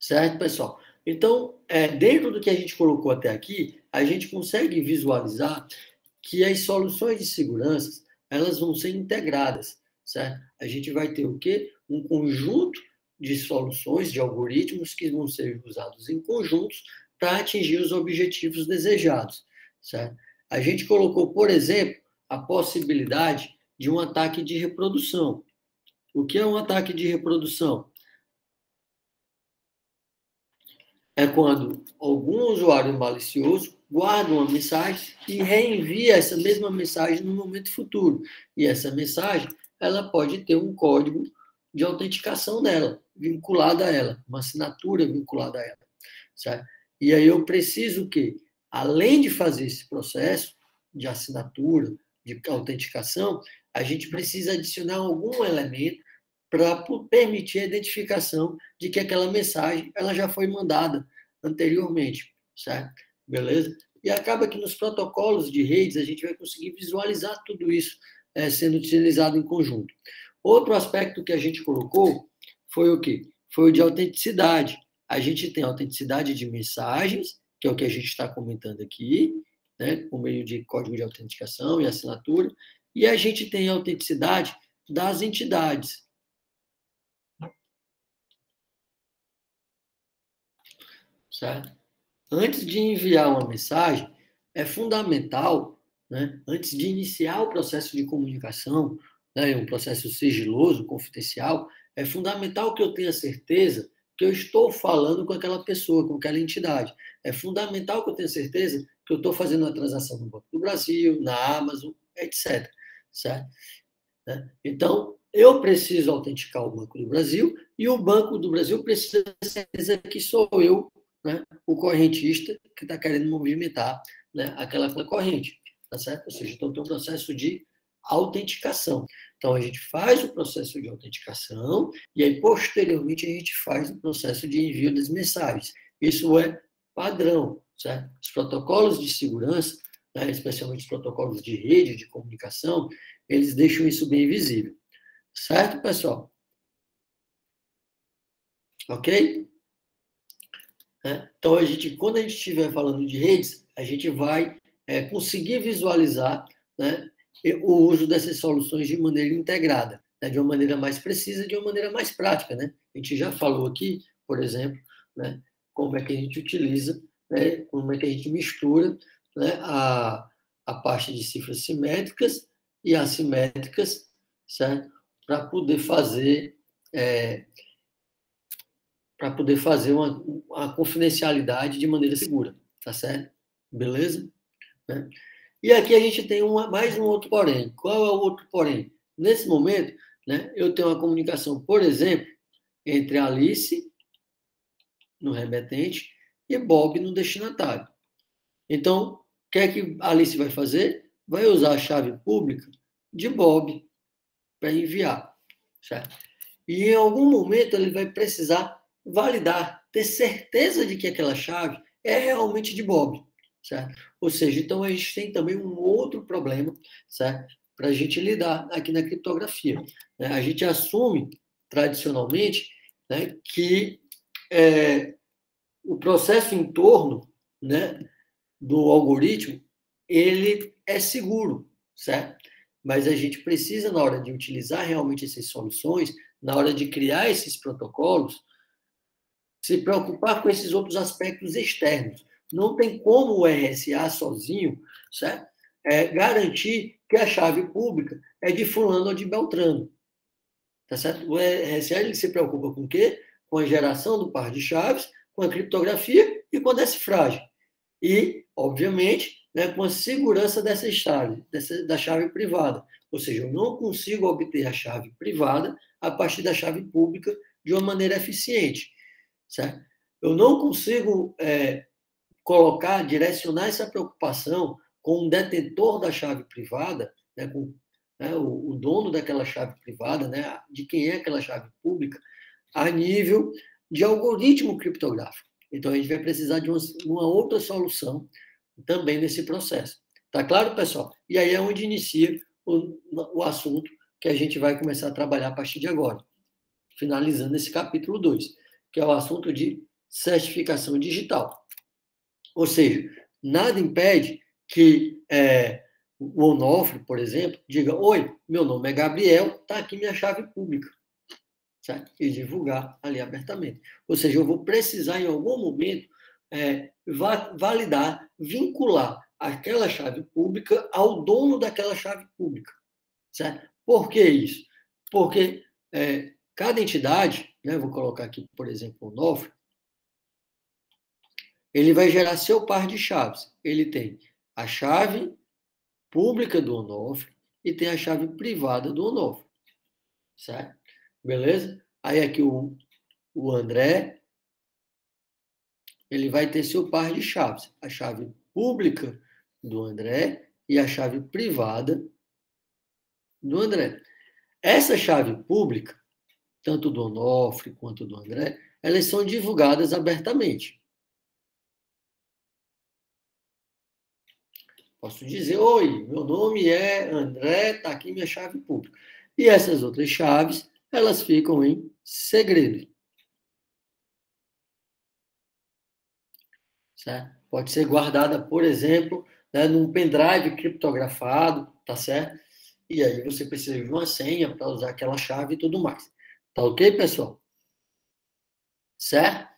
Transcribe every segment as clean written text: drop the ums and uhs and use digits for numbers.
Certo, pessoal? Então, dentro do que a gente colocou até aqui, a gente consegue visualizar que as soluções de segurança, elas vão ser integradas, certo? A gente vai ter o quê? Um conjunto de soluções, de algoritmos que vão ser usados em conjuntos para atingir os objetivos desejados, certo? A gente colocou, por exemplo, a possibilidade de um ataque de reprodução. O que é um ataque de reprodução? É quando algum usuário malicioso guarda uma mensagem e reenvia essa mesma mensagem no momento futuro. E essa mensagem, ela pode ter um código de autenticação nela, vinculada a ela, uma assinatura vinculada a ela, certo? E aí eu preciso que, além de fazer esse processo de assinatura, de autenticação, a gente precisa adicionar algum elemento para permitir a identificação de que aquela mensagem ela já foi mandada anteriormente, certo? Beleza? E acaba que nos protocolos de redes a gente vai conseguir visualizar tudo isso sendo utilizado em conjunto. Outro aspecto que a gente colocou foi o quê? Foi o de autenticidade. A gente tem autenticidade de mensagens, que é o que a gente está comentando aqui, né, por meio de código de autenticação e assinatura, e a gente tem a autenticidade das entidades. Certo? Antes de enviar uma mensagem, é fundamental, né, antes de iniciar o processo de comunicação, né, um processo sigiloso, confidencial, é fundamental que eu tenha certeza que eu estou falando com aquela pessoa, com aquela entidade. É fundamental que eu tenha certeza que eu estou fazendo uma transação no Banco do Brasil, na Amazon, etc. Certo? Então, eu preciso autenticar o Banco do Brasil e o Banco do Brasil precisa ter certeza que sou eu, né, o correntista que está querendo movimentar, né, aquela corrente, tá certo? Ou seja, então tem um processo de autenticação. Então, a gente faz o processo de autenticação e aí, posteriormente, a gente faz o processo de envio das mensagens. Isso é padrão, certo? Os protocolos de segurança, né, especialmente os protocolos de rede, de comunicação, eles deixam isso bem visível. Certo, pessoal? Ok? Então, quando a gente estiver falando de redes, a gente vai conseguir visualizar, né, o uso dessas soluções de maneira integrada, né, de uma maneira mais precisa, de uma maneira mais prática. Né? A gente já falou aqui, por exemplo, né, como é que a gente utiliza, né, como é que a gente mistura, né, a parte de cifras simétricas e assimétricas, certo? Para poder fazer uma confidencialidade de maneira segura, tá certo? Beleza? Né? E aqui a gente tem mais um outro porém. Qual é o outro porém? Nesse momento, né, eu tenho uma comunicação, por exemplo, entre Alice, no remetente, e Bob, no destinatário. Então, o que é que Alice vai fazer? Vai usar a chave pública de Bob para enviar, certo? E em algum momento ele vai precisar validar, ter certeza de que aquela chave é realmente de Bob, certo? Ou seja, então a gente tem também um outro problema, certo? Para a gente lidar aqui na criptografia. A gente assume, tradicionalmente, né, que o processo em torno, né, do algoritmo, ele é seguro, certo? Mas a gente precisa, na hora de utilizar realmente essas soluções, na hora de criar esses protocolos, se preocupar com esses outros aspectos externos. Não tem como o RSA sozinho, certo? Garantir que a chave pública é de fulano ou de Beltrano. Tá certo? O RSA ele se preocupa com o quê? Com a geração do par de chaves, com a criptografia e com a decifragem. E, obviamente, né, com a segurança dessa chave, da chave privada. Ou seja, eu não consigo obter a chave privada a partir da chave pública de uma maneira eficiente. Certo? Eu não consigo direcionar essa preocupação com o detentor da chave privada, né, com o dono daquela chave privada, né, de quem é aquela chave pública, a nível de algoritmo criptográfico. Então, a gente vai precisar de uma outra solução também nesse processo. Tá claro, pessoal? E aí é onde inicia o assunto que a gente vai começar a trabalhar a partir de agora, finalizando esse capítulo 2, que é o assunto de certificação digital. Ou seja, nada impede que o Onofre, por exemplo, diga: oi, meu nome é Gabriel, está aqui minha chave pública. Certo? E divulgar ali abertamente. Ou seja, eu vou precisar, em algum momento, validar, vincular aquela chave pública ao dono daquela chave pública. Certo? Por que isso? Porque cada entidade, né, vou colocar aqui, por exemplo, o Onofre, ele vai gerar seu par de chaves. Ele tem a chave pública do Onofre e tem a chave privada do Onofre. Certo? Beleza? Aí aqui o André, ele vai ter seu par de chaves. A chave pública do André e a chave privada do André. Essa chave pública, tanto do Onofre quanto do André, elas são divulgadas abertamente. Posso dizer: oi, meu nome é André, está aqui minha chave pública. E essas outras chaves, elas ficam em segredo. Certo? Pode ser guardada, por exemplo, né, num pendrive criptografado, tá certo? E aí você precisa de uma senha para usar aquela chave e tudo mais. Tá ok, pessoal? Certo?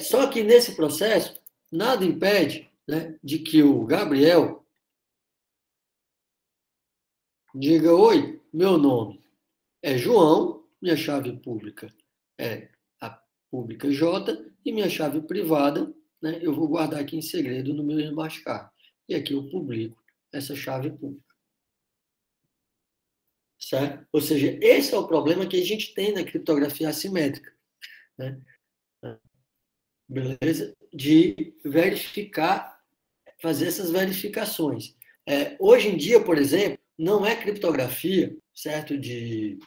Só que nesse processo, nada impede, né, de que o Gabriel diga: oi, meu nome é João, minha chave pública é a pública J e minha chave privada, né, eu vou guardar aqui em segredo no meu smart card. E aqui eu publico essa chave pública. Certo? Ou seja, esse é o problema que a gente tem na criptografia assimétrica. Né? Beleza? De verificar, fazer essas verificações. Hoje em dia, por exemplo, não é criptografia, certo? De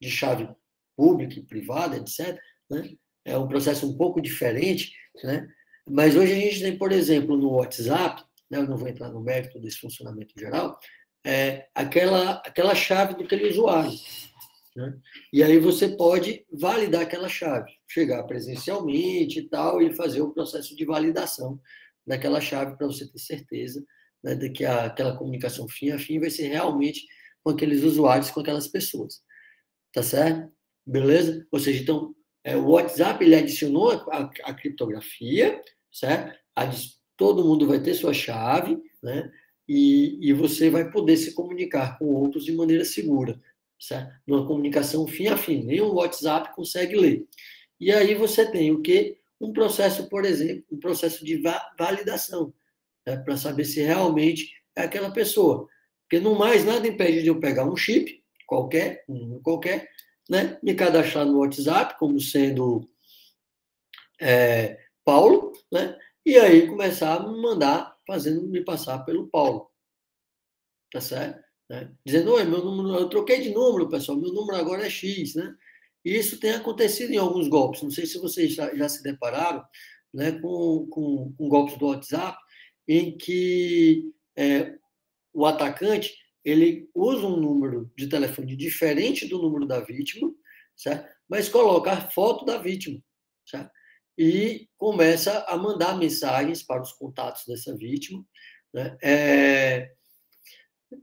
chave pública e privada, etc. Né? É um processo um pouco diferente, né? Mas hoje a gente tem, por exemplo, no WhatsApp, né? Eu não vou entrar no mérito desse funcionamento geral, aquela chave do aquele usuário. Né? E aí você pode validar aquela chave, chegar presencialmente e tal, e fazer o processo de validação daquela chave para você ter certeza, né, de que aquela comunicação fim a fim vai ser realmente com aqueles usuários, com aquelas pessoas. Tá certo? Beleza? Ou seja, então, o WhatsApp ele adicionou a criptografia, certo? Todo mundo vai ter sua chave, né? E você vai poder se comunicar com outros de maneira segura, certo? Numa comunicação fim a fim. Nem o WhatsApp consegue ler. E aí você tem o quê? Um processo, por exemplo, um processo de validação, né? Para saber se realmente é aquela pessoa. Porque no mais, nada impede de eu pegar um chip qualquer, um número qualquer, né? Me cadastrar no WhatsApp como sendo Paulo, né? E aí começar a me mandar, fazendo me passar pelo Paulo. Tá certo? Né? Dizendo: oi, meu número, eu troquei de número, pessoal, meu número agora é X, né? E isso tem acontecido em alguns golpes. Não sei se vocês já se depararam, né, com golpes do WhatsApp, em que o atacante ele usa um número de telefone diferente do número da vítima, certo? Mas coloca a foto da vítima, certo? E começa a mandar mensagens para os contatos dessa vítima, né?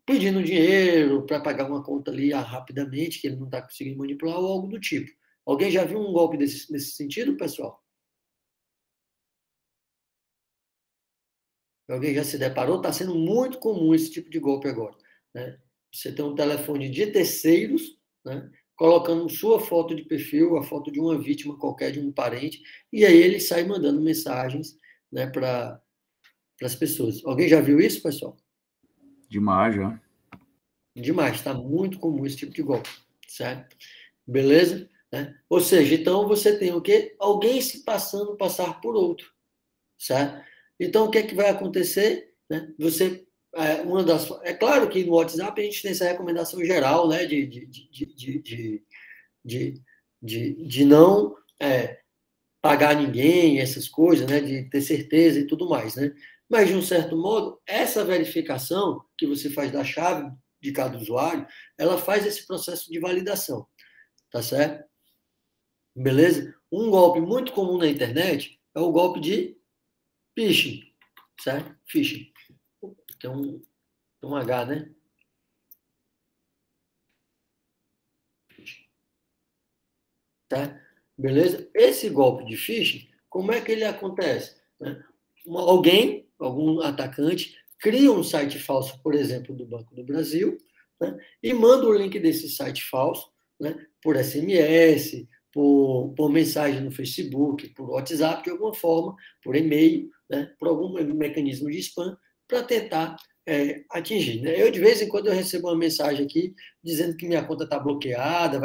Pedindo dinheiro para pagar uma conta ali rapidamente, que ele não está conseguindo manipular, ou algo do tipo. Alguém já viu um golpe nesse sentido, pessoal? Alguém já se deparou? Está sendo muito comum esse tipo de golpe agora. Né? Você tem um telefone de terceiros, né? Colocando sua foto de perfil, a foto de uma vítima qualquer, de um parente, e aí ele sai mandando mensagens, né, para as pessoas. Alguém já viu isso, pessoal? Demais, já. Demais, está muito comum esse tipo de golpe, certo? Beleza? Né? Ou seja, então você tem o quê? Alguém se passar por outro, certo? Então, o que é que vai acontecer? Né? Você, é claro que no WhatsApp a gente tem essa recomendação geral, né, de não pagar ninguém, essas coisas, né, de ter certeza e tudo mais, né? Mas, de um certo modo, essa verificação que você faz da chave de cada usuário, ela faz esse processo de validação, tá certo? Beleza? Um golpe muito comum na internet é o golpe de phishing, certo? Phishing. Tem um H, né? Tá? Beleza? Esse golpe de phishing, como é que ele acontece? Né? Algum atacante, cria um site falso, por exemplo, do Banco do Brasil, né? E manda o link desse site falso, né? Por SMS, por mensagem no Facebook, por WhatsApp, de alguma forma, por e-mail, né? Por algum mecanismo de spam, para tentar atingir. Né? Eu, de vez em quando, eu recebo uma mensagem aqui dizendo que minha conta está bloqueada,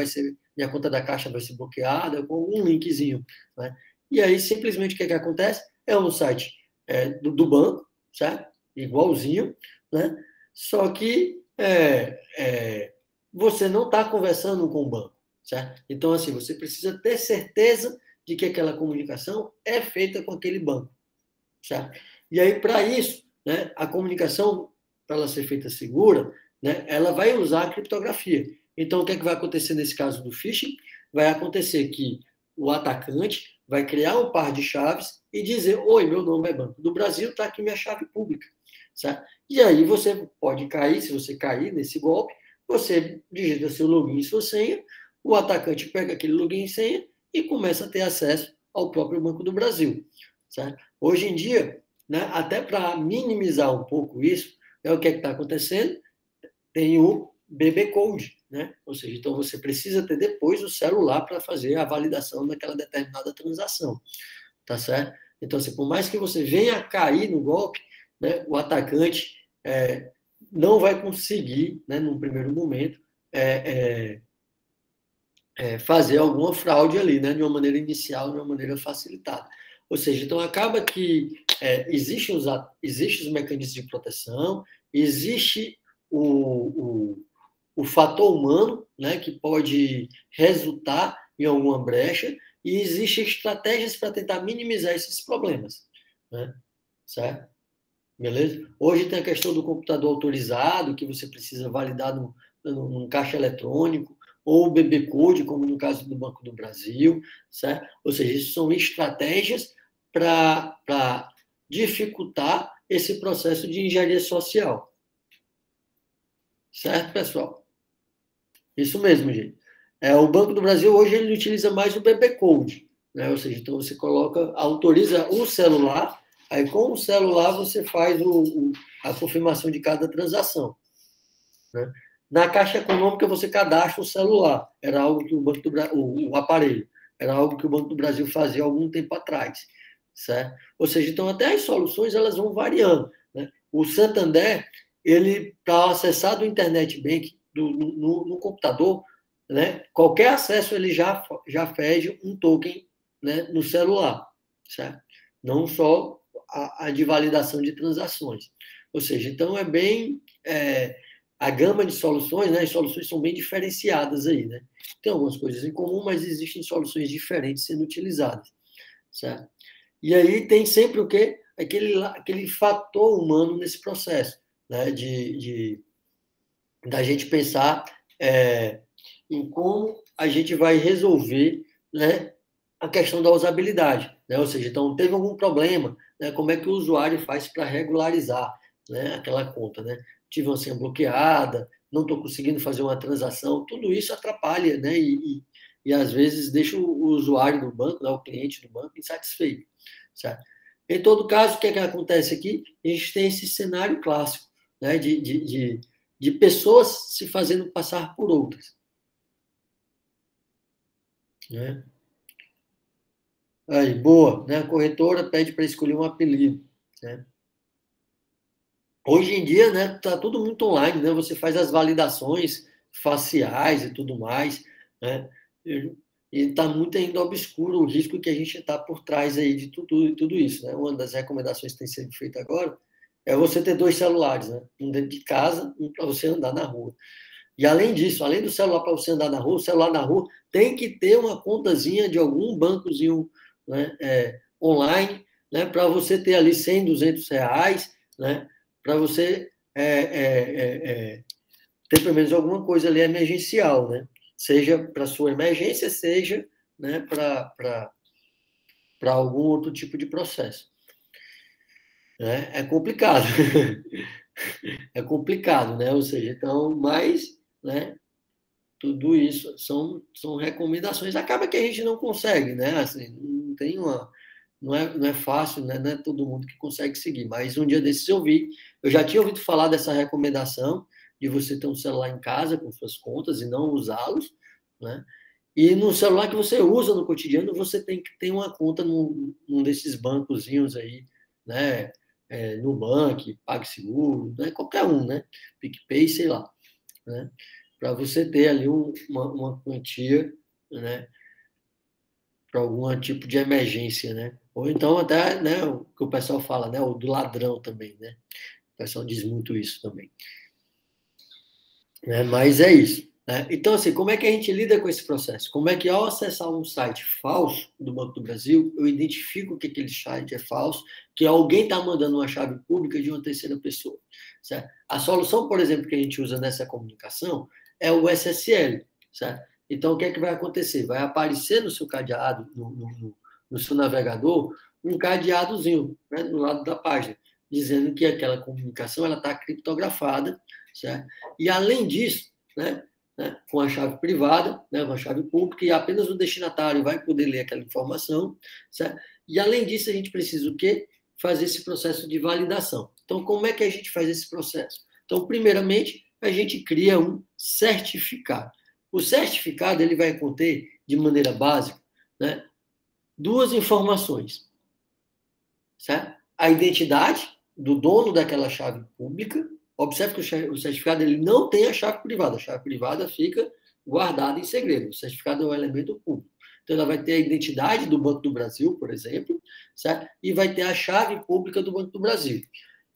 minha conta da Caixa vai ser bloqueada, com um linkzinho. Né? E aí, simplesmente, o que acontece? É um site do banco, certo? Igualzinho, né? Só que você não está conversando com o banco, certo? Então, assim, você precisa ter certeza de que aquela comunicação é feita com aquele banco, certo? E aí, para isso, né, a comunicação, para ela ser feita segura, né, ela vai usar a criptografia. Então, o que vai acontecer nesse caso do phishing? Vai acontecer que o atacante vai criar um par de chaves e dizer: oi, meu nome é Banco do Brasil, está aqui minha chave pública. Certo? E aí você pode cair, se você cair nesse golpe, você digita seu login e sua senha, o atacante pega aquele login e senha e começa a ter acesso ao próprio Banco do Brasil. Certo? Hoje em dia, né, até para minimizar um pouco isso, o que está acontecendo? Tem o BB Code, né? Ou seja, então você precisa ter depois o celular para fazer a validação daquela determinada transação, tá certo? Então, assim, por mais que você venha a cair no golpe, né, o atacante não vai conseguir, né, num primeiro momento, fazer alguma fraude ali, né, de uma maneira inicial, de uma maneira facilitada. Ou seja, então acaba que existem os mecanismos de proteção, existe o fator humano, né, que pode resultar em alguma brecha, e existem estratégias para tentar minimizar esses problemas. Né? Certo? Beleza? Hoje tem a questão do computador autorizado, que você precisa validar num caixa eletrônico, ou o BB Code, como no caso do Banco do Brasil, certo? Ou seja, isso são estratégias para dificultar esse processo de engenharia social. Certo, pessoal? Isso mesmo, gente. O Banco do Brasil hoje ele utiliza mais o BB Code, né? Ou seja, então você autoriza o celular, aí com o celular você faz a confirmação de cada transação. Né? Na Caixa Econômica você cadastra o celular, era algo que o aparelho, era algo que o Banco do Brasil fazia há algum tempo atrás, certo? Ou seja, então até as soluções elas vão variando. Né? O Santander, ele para acessar do Internet Bank no computador, né? Qualquer acesso ele já pede um token, né, no celular, certo? Não só a de validação de transações. Ou seja, então é bem a gama de soluções, né? As soluções são bem diferenciadas aí, né? Tem algumas coisas em comum, mas existem soluções diferentes sendo utilizadas, certo? E aí tem sempre o quê? Aquele fator humano nesse processo, né? Da gente pensar em como a gente vai resolver, né, a questão da usabilidade. Né? Ou seja, então, teve algum problema, né? Como é que o usuário faz para regularizar, né, aquela conta? Né? Tive uma senha bloqueada, não estou conseguindo fazer uma transação, tudo isso atrapalha, né? E às vezes deixa o usuário do banco, né, o cliente do banco, insatisfeito. Certo? Em todo caso, o que acontece aqui? A gente tem esse cenário clássico, né, de pessoas se fazendo passar por outras. Né? Aí, boa. Né? A corretora pede para escolher um apelido. Né? Hoje em dia, né, tá tudo muito online, né? Você faz as validações faciais e tudo mais, né? E está muito ainda obscuro o risco que a gente está por trás aí de tudo isso, né? Uma das recomendações que tem sido feita agora é você ter 2 celulares, né? Um dentro de casa, um para você andar na rua. E além disso, além do celular para você andar na rua, o celular na rua tem que ter uma contazinha de algum bancozinho, né, online, né, para você ter ali 100, 200 reais, né, para você ter pelo menos alguma coisa ali emergencial, né? Seja para sua emergência, seja, né, para para algum outro tipo de processo. Né? É complicado. É complicado, né? Ou seja, então, mas, né, tudo isso são recomendações. Acaba que a gente não consegue, né? Assim, não tem uma. Não é fácil, né? Não é todo mundo que consegue seguir. Mas um dia desses eu já tinha ouvido falar dessa recomendação de você ter um celular em casa com suas contas e não usá-los, né? E no celular que você usa no cotidiano, você tem que ter uma conta num desses bancozinhos aí, né? Nubank, PagSeguro, né? Qualquer um, né? PicPay, sei lá, né? Para você ter ali uma quantia, né? Para algum tipo de emergência, né? Ou então até, né? O que o pessoal fala, né? O do ladrão também, né? O pessoal diz muito isso também. Né? Mas é isso. Né? Então, assim, como é que a gente lida com esse processo? Como é que, ao acessar um site falso do Banco do Brasil, eu identifico que aquele site é falso, que alguém está mandando uma chave pública de uma terceira pessoa? Certo? A solução, por exemplo, que a gente usa nessa comunicação é o SSL. Certo? Então, o que é que vai acontecer? Vai aparecer no seu cadeado, no seu navegador, um cadeadozinho, né, do lado da página, dizendo que aquela comunicação está criptografada, certo? E, além disso, né, com a chave privada, né, com a chave pública, e apenas o destinatário vai poder ler aquela informação, certo? E, além disso, a gente precisa o quê? Fazer esse processo de validação. Então, como é que a gente faz esse processo? Então, primeiramente, a gente cria um certificado. O certificado ele vai conter, de maneira básica, né, duas informações, certo? A identidade do dono daquela chave pública. Observe que o certificado ele não tem a chave privada. A chave privada fica guardada em segredo. O certificado é um elemento público. Então, ela vai ter a identidade do Banco do Brasil, por exemplo, certo? E vai ter a chave pública do Banco do Brasil.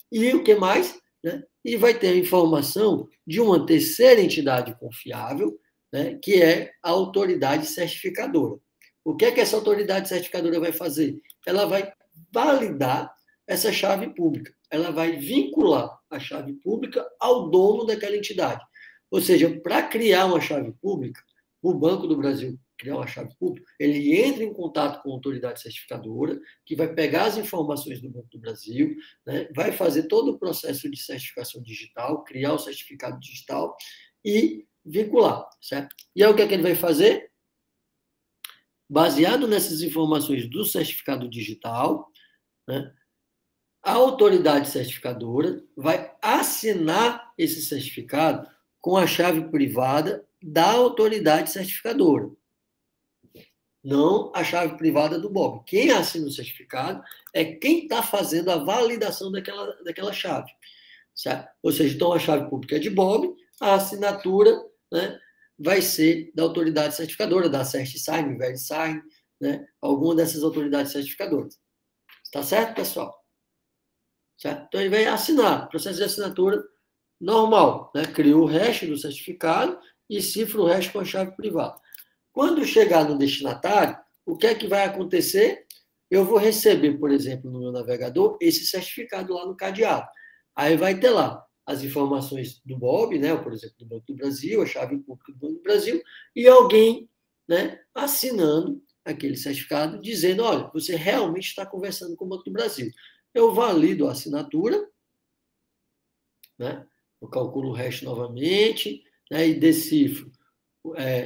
E o que mais? Né? E vai ter a informação de uma terceira entidade confiável, né? Que é a autoridade certificadora. O que é que essa autoridade certificadora vai fazer? Ela vai validar essa chave pública. Ela vai vincular a chave pública ao dono daquela entidade. Ou seja, para criar uma chave pública, o Banco do Brasil criar uma chave pública, ele entra em contato com a autoridade certificadora, que vai pegar as informações do Banco do Brasil, né, vai fazer todo o processo de certificação digital, criar o certificado digital e vincular, certo? E aí o que é que ele vai fazer? Baseado nessas informações do certificado digital, né, a autoridade certificadora vai assinar esse certificado com a chave privada da autoridade certificadora, não a chave privada do Bob. Quem assina o certificado é quem está fazendo a validação daquela chave. Certo? Ou seja, então a chave pública é de Bob, a assinatura, né, vai ser da autoridade certificadora, da CertSign, VeriSign, né, alguma dessas autoridades certificadoras. Está certo, pessoal? Certo? Então ele vai assinar, processo de assinatura normal, né? Cria o hash do certificado e cifra o hash com a chave privada. Quando chegar no destinatário, o que é que vai acontecer? Eu vou receber, por exemplo, no meu navegador, esse certificado lá no cadeado. Aí vai ter lá as informações do Bob, né? Por exemplo, do Banco do Brasil, a chave pública do Banco do Brasil, e alguém, né, assinando aquele certificado, dizendo, olha, você realmente está conversando com o Banco do Brasil. Eu valido a assinatura, né? Eu calculo o hash novamente, né? E decifro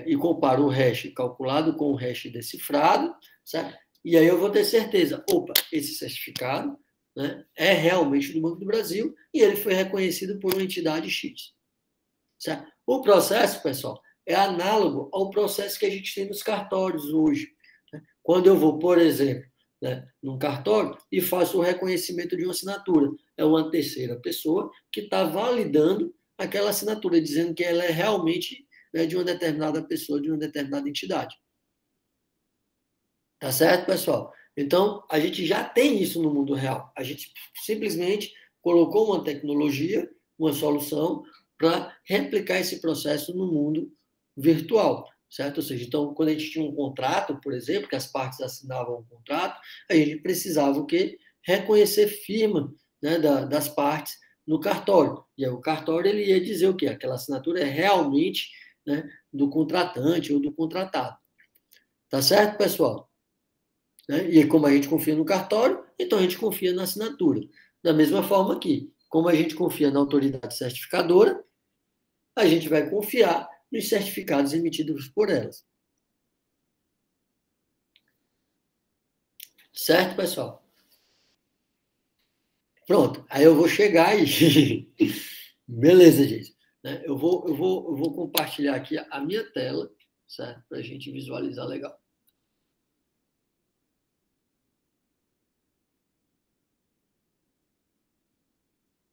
e comparo o hash calculado com o hash decifrado, certo? E aí eu vou ter certeza, opa, esse certificado, né, é realmente do Banco do Brasil e ele foi reconhecido por uma entidade X. Certo? O processo, pessoal, é análogo ao processo que a gente tem nos cartórios hoje. Né? Quando eu vou, por exemplo, né, num cartório e faço o reconhecimento de uma assinatura, é uma terceira pessoa que está validando aquela assinatura, dizendo que ela é realmente, né, de uma determinada pessoa, de uma determinada entidade. Tá certo, pessoal? Então, a gente já tem isso no mundo real. A gente simplesmente colocou uma tecnologia, uma solução para replicar esse processo no mundo virtual, certo? Ou seja, então, quando a gente tinha um contrato, por exemplo, que as partes assinavam um contrato, a gente precisava o quê? Reconhecer firma, né, das partes no cartório. E aí o cartório ele ia dizer o quê? Aquela assinatura é realmente, né, do contratante ou do contratado. Tá certo, pessoal? né? E como a gente confia no cartório, então a gente confia na assinatura. Da mesma forma aqui, como a gente confia na autoridade certificadora, a gente vai confiar nos certificados emitidos por elas. Certo, pessoal? Pronto. Aí eu vou chegar aí. Beleza, gente. Eu vou compartilhar aqui a minha tela, certo? Para a gente visualizar legal.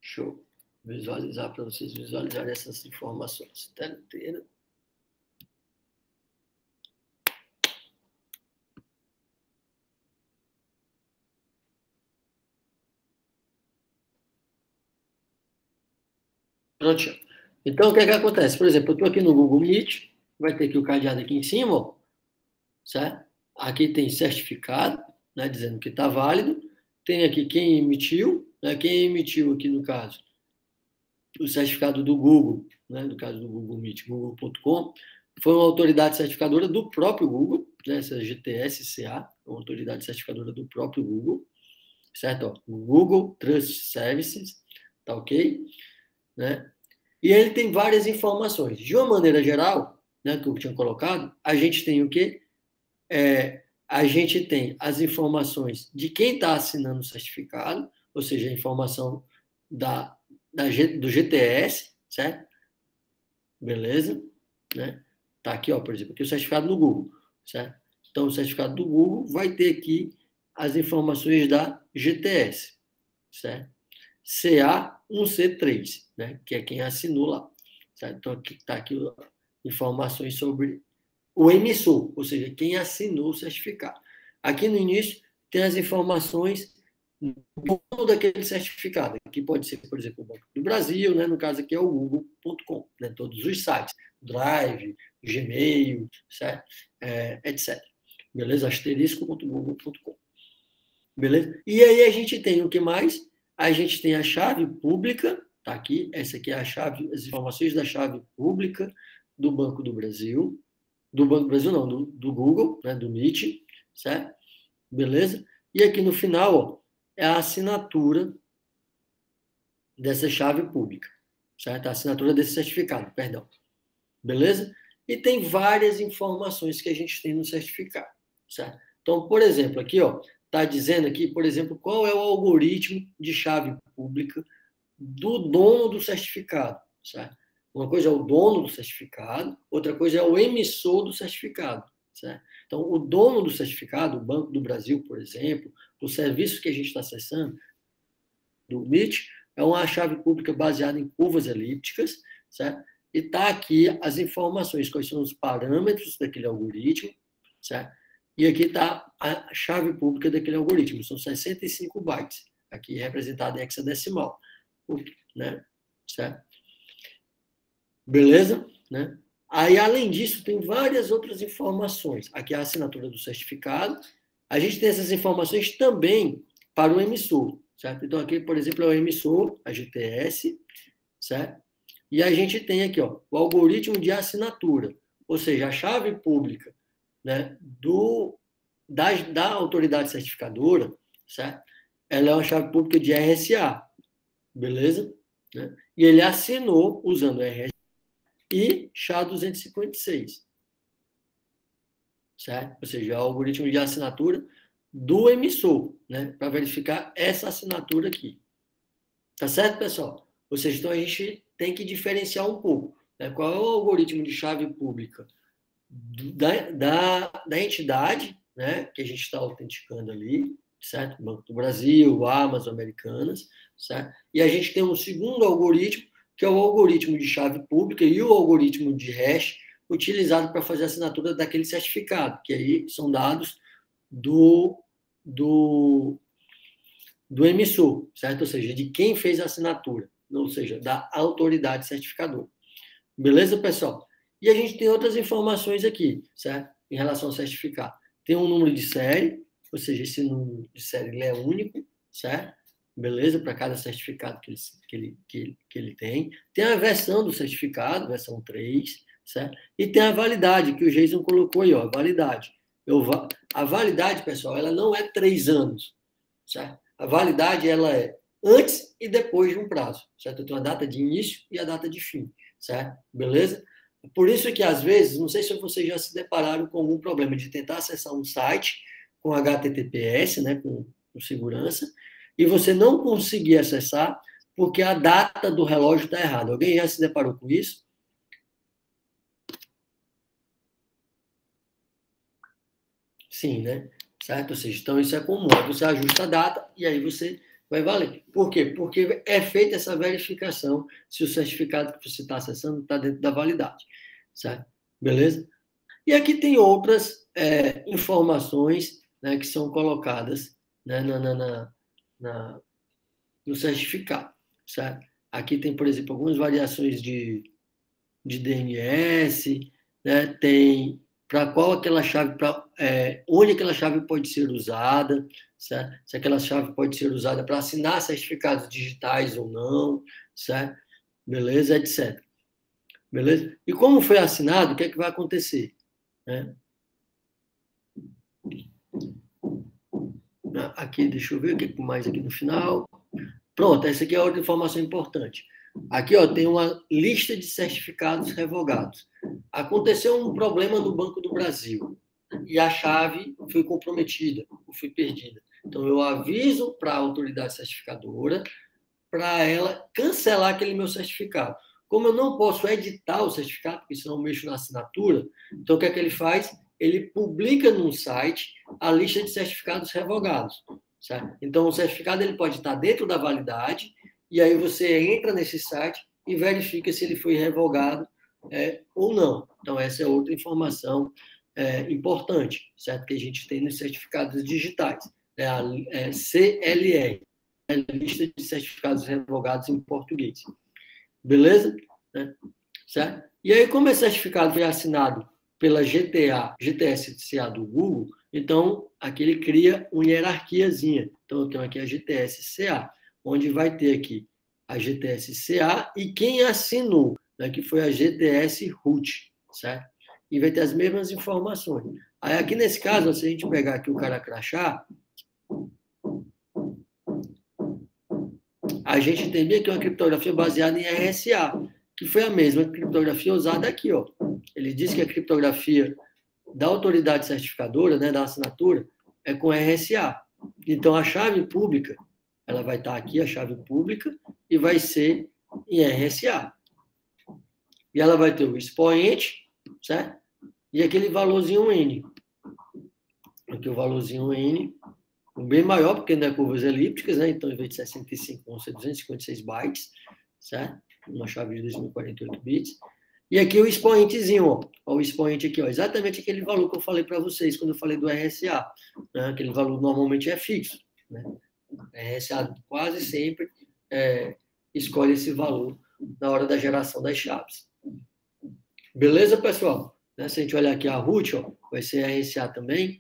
Show. Visualizar para vocês visualizarem essas informações. Tela inteira. Pronto. Então, o que é que acontece? Por exemplo, eu estou aqui no Google Meet, vai ter aqui o cadeado aqui em cima, ó, certo? Aqui tem certificado, né, dizendo que está válido. Tem aqui quem emitiu, né, quem emitiu aqui no caso, o certificado do Google, né, no caso do Google Meet, google.com, foi uma autoridade certificadora do próprio Google, né, essa GTS-CA, uma autoridade certificadora do próprio Google, certo? Ó, Google Trust Services, tá ok? Né? E ele tem várias informações. De uma maneira geral, né, que eu tinha colocado, a gente tem o quê? A gente tem as informações de quem está assinando o certificado, ou seja, a informação do GTS, certo? Beleza? Né? Tá aqui, ó, por exemplo, aqui o certificado no Google, certo? Então, o certificado do Google vai ter aqui as informações da GTS, certo? CA1C3, né? Que é quem assinou lá, certo? Então, aqui está aqui informações sobre o emissor, ou seja, quem assinou o certificado. Aqui no início tem as informações do dono daquele certificado, que pode ser, por exemplo, o Banco do Brasil, né? No caso aqui é o google.com, né? Todos os sites, Drive, Gmail, certo? Etc. Beleza? asterisco.google.com. Beleza? E aí a gente tem o que mais? A gente tem a chave pública, tá aqui, essa aqui é a chave, as informações da chave pública do Banco do Brasil, não, do Google, né, do Meet, certo? Beleza? E aqui no final, ó, é a assinatura dessa chave pública, certo? A assinatura desse certificado, perdão. Beleza? E tem várias informações que a gente tem no certificado, certo? Então, por exemplo, aqui, ó, está dizendo aqui, por exemplo, qual é o algoritmo de chave pública do dono do certificado, certo? Uma coisa é o dono do certificado, outra coisa é o emissor do certificado, certo? Então, o dono do certificado, o Banco do Brasil, por exemplo, o serviço que a gente está acessando, do MIT, é uma chave pública baseada em curvas elípticas, certo? E está aqui as informações, quais são os parâmetros daquele algoritmo, certo? E aqui está a chave pública daquele algoritmo, são 65 bytes, aqui representado em hexadecimal, né? Certo? Beleza? Né? Aí, além disso, tem várias outras informações. Aqui é a assinatura do certificado. A gente tem essas informações também para o emissor, certo? Então, aqui, por exemplo, é o emissor, a GTS, certo? E a gente tem aqui, ó, o algoritmo de assinatura, ou seja, a chave pública, né, da autoridade certificadora, certo? Ela é uma chave pública de RSA, beleza? Né? E ele assinou usando o RSA e SHA-256, certo? Ou seja, é o algoritmo de assinatura do emissor, né? Para verificar essa assinatura aqui. Tá certo, pessoal? Ou seja, então a gente tem que diferenciar um pouco, né? Qual é o algoritmo de chave pública da entidade, né? Que a gente está autenticando ali, certo? Banco do Brasil, Amazon, Americanas, certo? E a gente tem um segundo algoritmo, que é o algoritmo de chave pública e o algoritmo de hash utilizado para fazer a assinatura daquele certificado, que aí são dados do emissor, certo? Ou seja, de quem fez a assinatura, ou seja, da autoridade certificadora. Beleza, pessoal? E a gente tem outras informações aqui, certo? Em relação ao certificado. Tem um número de série, ou seja, esse número de série ele é único, certo? Beleza? Para cada certificado que ele tem. Tem a versão do certificado, versão 3, certo? E tem a validade, que o Jason colocou aí, ó, validade. A validade, pessoal, ela não é 3 anos, certo? A validade, ela é antes e depois de um prazo, certo? Eu tenho a data de início e a data de fim, certo? Beleza? Por isso que, às vezes, não sei se vocês já se depararam com algum problema de tentar acessar um site com HTTPS, né, com segurança, e você não conseguir acessar porque a data do relógio está errada. Alguém já se deparou com isso? Sim, né? Certo? Ou seja, então isso é comum. Aí você ajusta a data e aí você vai valer. Por quê? Porque é feita essa verificação se o certificado que você está acessando está dentro da validade. Certo? Beleza? E aqui tem outras informações, né, que são colocadas, né, no certificado. Certo? Aqui tem, por exemplo, algumas variações de DNS, né? Tem para qual aquela chave, onde aquela chave pode ser usada, certo? Se aquela chave pode ser usada para assinar certificados digitais ou não, certo? Beleza, etc. Beleza? E como foi assinado, o que é que vai acontecer? Né? Aqui, deixa eu ver o que mais aqui no final. Pronto, essa aqui é outra informação importante. Aqui, ó, tem uma lista de certificados revogados. Aconteceu um problema no Banco do Brasil e a chave foi comprometida, ou foi perdida. Então, eu aviso para a autoridade certificadora para ela cancelar aquele meu certificado. Como eu não posso editar o certificado, porque senão eu mexo na assinatura, então o que é que ele faz? Ele publica num site a lista de certificados revogados. Certo? Então, o certificado ele pode estar dentro da validade, e aí você entra nesse site e verifica se ele foi revogado ou não. Então, essa é outra informação importante, certo? Que a gente tem nos certificados digitais. É a CLR, a lista de certificados revogados em português. Beleza? Certo? E aí, como esse certificado foi assinado pela GTS-CA do Google, então aqui ele cria uma hierarquiazinha. Então, eu tenho aqui a GTS-CA, onde vai ter aqui a GTS-CA e quem assinou, né, que foi a GTS-Root, certo? E vai ter as mesmas informações. Aí, aqui nesse caso, se a gente pegar aqui o cara crachá, a gente tem bem aqui uma criptografia baseada em RSA, que foi a mesma criptografia usada aqui, ó. Ele diz que a criptografia da autoridade certificadora, né, da assinatura, é com RSA. Então, a chave pública, ela vai estar aqui, a chave pública, e vai ser em RSA. E ela vai ter o expoente, certo? E aquele valorzinho N. Aqui o valorzinho N, bem maior, porque não é curvas elípticas, né? Então, em vez de 65, vão ser 256 bytes, certo? Uma chave de 2048 bits. E aqui o expoentezinho, ó. O expoente aqui, ó. Exatamente aquele valor que eu falei para vocês quando eu falei do RSA. Né? Aquele valor normalmente é fixo. Né? RSA quase sempre escolhe esse valor na hora da geração das chaves. Beleza, pessoal? Né? Se a gente olhar aqui a root, ó, vai ser RSA também.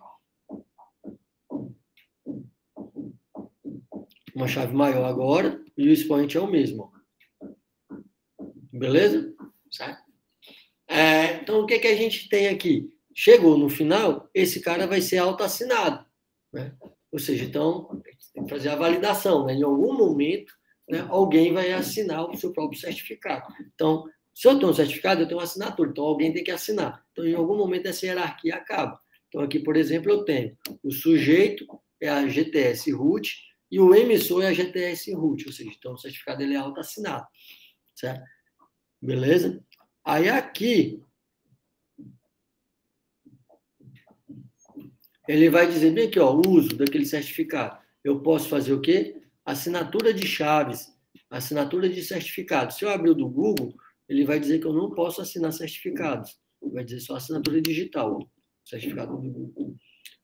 Uma chave maior agora, e o expoente é o mesmo. Beleza? Certo? Então, o que a gente tem aqui? Chegou no final, esse cara vai ser autoassinado. Né? Ou seja, então, tem que fazer a validação. Né? Em algum momento, né, alguém vai assinar o seu próprio certificado. Então, se eu tenho um certificado, eu tenho uma assinatura. Então, alguém tem que assinar. Então, em algum momento, essa hierarquia acaba. Então, aqui, por exemplo, eu tenho o sujeito, é a GTS root, e o emissor é a GTS root. Ou seja, então, o certificado ele é autoassinado. Certo? Beleza? Aí, aqui, ele vai dizer bem aqui, ó, o uso daquele certificado. Eu posso fazer o quê? Assinatura de chaves, assinatura de certificados. Se eu abrir o do Google, ele vai dizer que eu não posso assinar certificados. Vai dizer só assinatura digital, certificado do Google.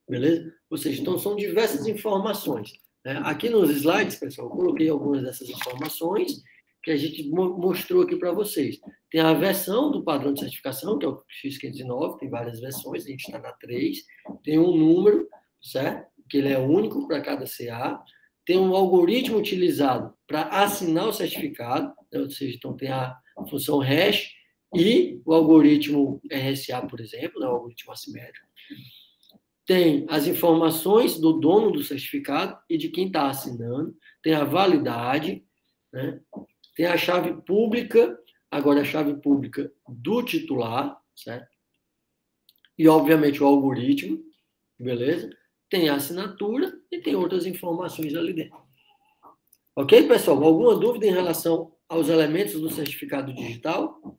Beleza? Ou seja, então são diversas informações. Né? Aqui nos slides, pessoal, eu coloquei algumas dessas informações que a gente mostrou aqui para vocês. Tem a versão do padrão de certificação, que é o X509, tem várias versões, a gente está na 3. Tem um número, certo? Que ele é único para cada CA. Tem um algoritmo utilizado para assinar o certificado, né? Ou seja, então tem a função hash e o algoritmo RSA, por exemplo, né? O algoritmo assimétrico. tem as informações do dono do certificado e de quem está assinando, tem a validade, né? Tem a chave pública, agora a chave pública do titular, certo? E, obviamente, o algoritmo, beleza? Tem a assinatura e tem outras informações ali dentro. Ok, pessoal? Alguma dúvida em relação aos elementos do certificado digital?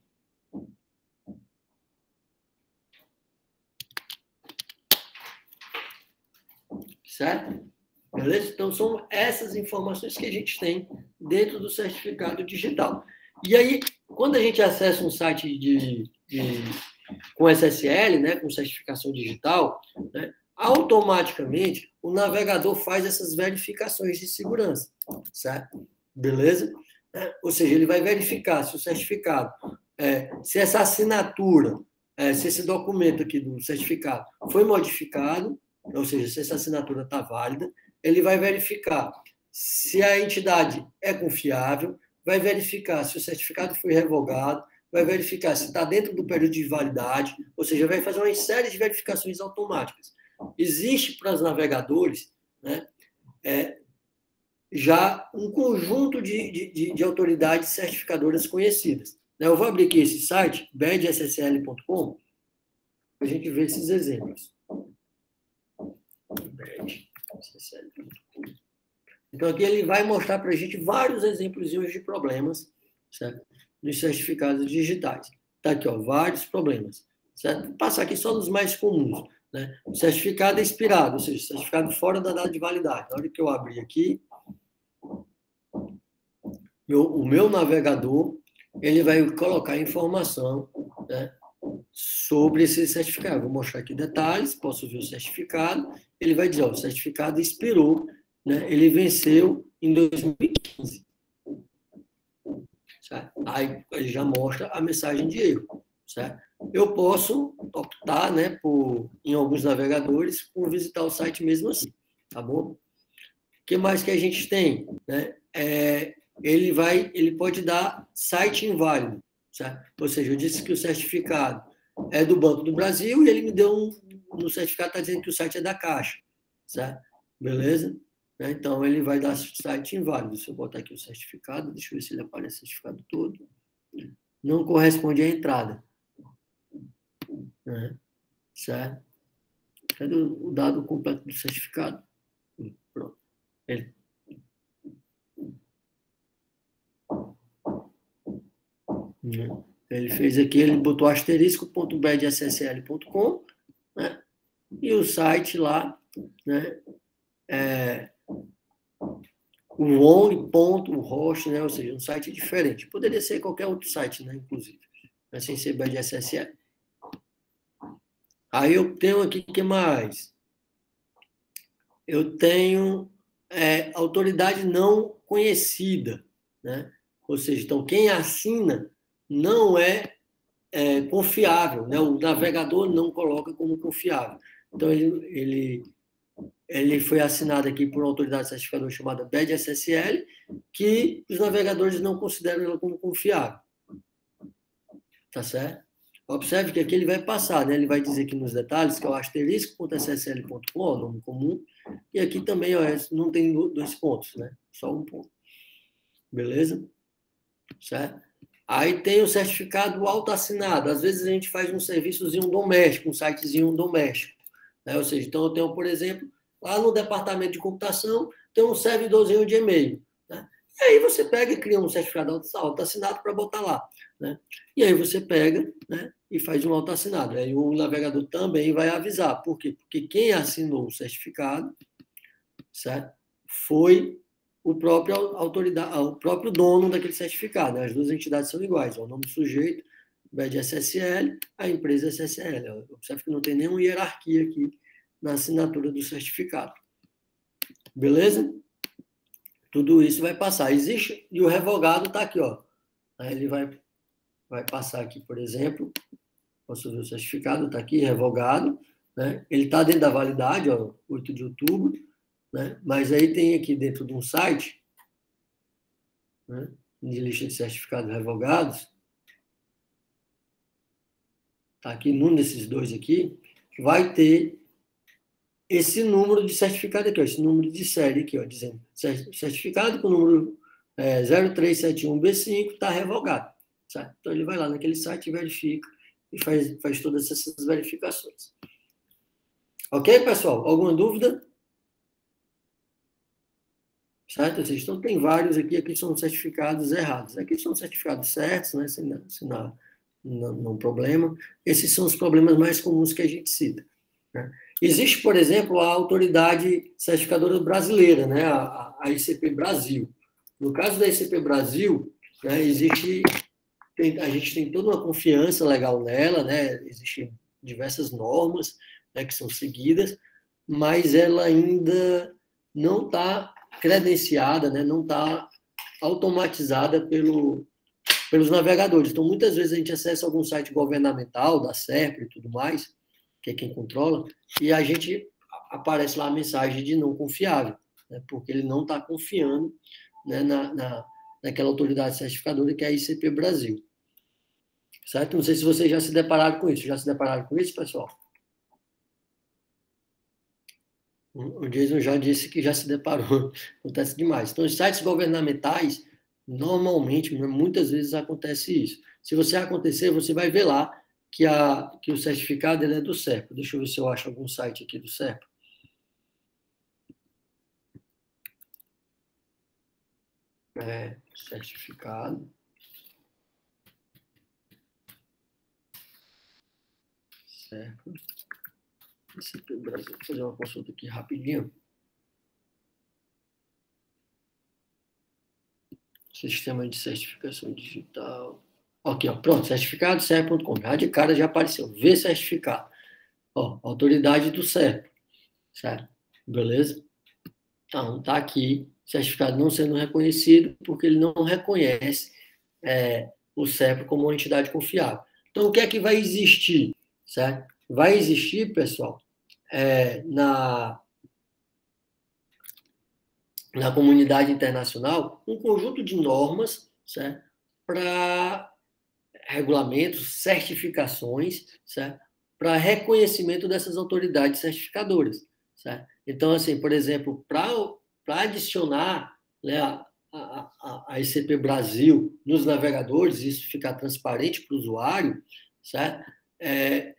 Certo? Beleza? Então, são essas informações que a gente tem dentro do certificado digital. E aí, quando a gente acessa um site com SSL, né, com certificação digital, né, automaticamente o navegador faz essas verificações de segurança, certo? Beleza? Ou seja, ele vai verificar se o certificado, se essa assinatura, se esse documento aqui do certificado foi modificado, ou seja, se essa assinatura está válida, ele vai verificar se a entidade é confiável, vai verificar se o certificado foi revogado, vai verificar se está dentro do período de validade, ou seja, vai fazer uma série de verificações automáticas. Existe para os navegadores, né, já um conjunto de autoridades certificadoras conhecidas. Eu vou abrir aqui esse site, badssl.com, para a gente ver esses exemplos. Então, aqui ele vai mostrar para a gente vários exemplos de problemas, certo? Nos certificados digitais. Está aqui, ó, vários problemas. Certo? Vou passar aqui só nos mais comuns. Né? O certificado expirado, ou seja, certificado fora da data de validade. Na hora que eu abrir aqui, o meu navegador, ele vai colocar informação, né, sobre esse certificado. Vou mostrar aqui detalhes, posso ver o certificado. Ele vai dizer, ó, o certificado expirou, né, ele venceu em 2015. Certo? Aí ele já mostra a mensagem de erro. Certo? Eu posso optar, né, em alguns navegadores, por visitar o site mesmo assim. Tá bom? O que mais que a gente tem? Né? Ele pode dar site inválido. Certo? Ou seja, eu disse que o certificado é do Banco do Brasil e ele me deu no certificado está dizendo que o site é da Caixa. Certo? Beleza? Então, ele vai dar site inválido. Se eu botar aqui o certificado, deixa eu ver se ele aparece o certificado todo. Não corresponde à entrada. Né? Certo? Cadê o dado completo do certificado? Pronto. Ele fez aqui, ele botou asterisco.badssl.com, né? E o site lá, né? O long.host, né? Ou seja, um site diferente. Poderia ser qualquer outro site, né? Inclusive, mas sem ser badssl. Aí eu tenho aqui, o que mais? Eu tenho autoridade não conhecida, né? Ou seja, então quem assina não é confiável, né? O navegador não coloca como confiável. Então ele foi assinado aqui por uma autoridade certificadora chamada badssl, que os navegadores não consideram ela como confiável. Tá certo? Observe que aqui ele vai passar, né? Ele vai dizer aqui nos detalhes que é o asterisco.ssl.com, o nome comum, e aqui também ó, não tem 2 pontos, né? Só um ponto. Beleza? Certo? Aí tem o certificado autoassinado. Às vezes a gente faz um serviçozinho doméstico, um sitezinho doméstico. Né? Ou seja, então eu tenho, por exemplo, lá no departamento de computação, tem um servidorzinho de e-mail. Né? E aí você pega e cria um certificado autoassinado para botar lá. Né? E aí você pega, né, e faz um autoassinado. Aí o navegador também vai avisar. Por quê? Porque quem assinou o certificado, certo? Foi o próprio autoridade, o próprio dono daquele certificado. As duas entidades são iguais. O nome do sujeito, BadSSL, a empresa SSL. Observe que não tem nenhuma hierarquia aqui na assinatura do certificado. Beleza? Tudo isso vai passar. Existe, e o revogado está aqui, ó. Aí ele vai passar aqui, por exemplo, posso ver o certificado, está aqui, revogado. Né? Ele está dentro da validade, ó, 8 de outubro. Né? Mas aí tem aqui dentro de um site, né, de lista de certificados revogados, tá aqui num desses dois aqui, vai ter esse número de certificado aqui, ó, esse número de série aqui, ó, dizendo certificado com o número 0371B5 está revogado. Certo? Então, ele vai lá naquele site, verifica e faz todas essas verificações. Ok, pessoal? Alguma dúvida? Certo? Então, tem vários aqui são certificados errados. Aqui são certificados certos, né? Sem não problema. Esses são os problemas mais comuns que a gente cita. Né? Existe, por exemplo, a autoridade certificadora brasileira, né? A ICP Brasil. No caso da ICP Brasil, né, a gente tem toda uma confiança legal nela, né? Existem diversas normas, né, que são seguidas, mas ela ainda não está credenciada, né? Não está automatizada pelos navegadores. Então, muitas vezes a gente acessa algum site governamental, da SERP e tudo mais, que é quem controla, e a gente aparece lá a mensagem de não confiável, né? Porque ele não está confiando, né, naquela autoridade certificadora que é a ICP Brasil. Certo? Não sei se vocês já se depararam com isso. Já se depararam com isso, pessoal? O Jason já disse que já se deparou. Acontece demais. Então, os sites governamentais, normalmente, muitas vezes acontece isso. Se você acontecer, você vai ver lá que o certificado ele é do SERPA. Deixa eu ver se eu acho algum site aqui do SERPA. Certificado. SERPA. Vou fazer uma consulta aqui rapidinho. Sistema de certificação digital. Aqui, ó, pronto, certificado CERP.com. Já de cara já apareceu. Vê certificado. Ó, autoridade do CERP. Certo? Beleza? Então, tá aqui, certificado não sendo reconhecido, porque ele não reconhece o CERP como uma entidade confiável. Então, o que é que vai existir? Certo? Vai existir, pessoal, na comunidade internacional, um conjunto de normas, certo? Para regulamentos, certificações, certo? Para reconhecimento dessas autoridades certificadoras. Certo? Então, assim, por exemplo, para adicionar, né, a ICP Brasil nos navegadores, isso ficar transparente para o usuário, certo? É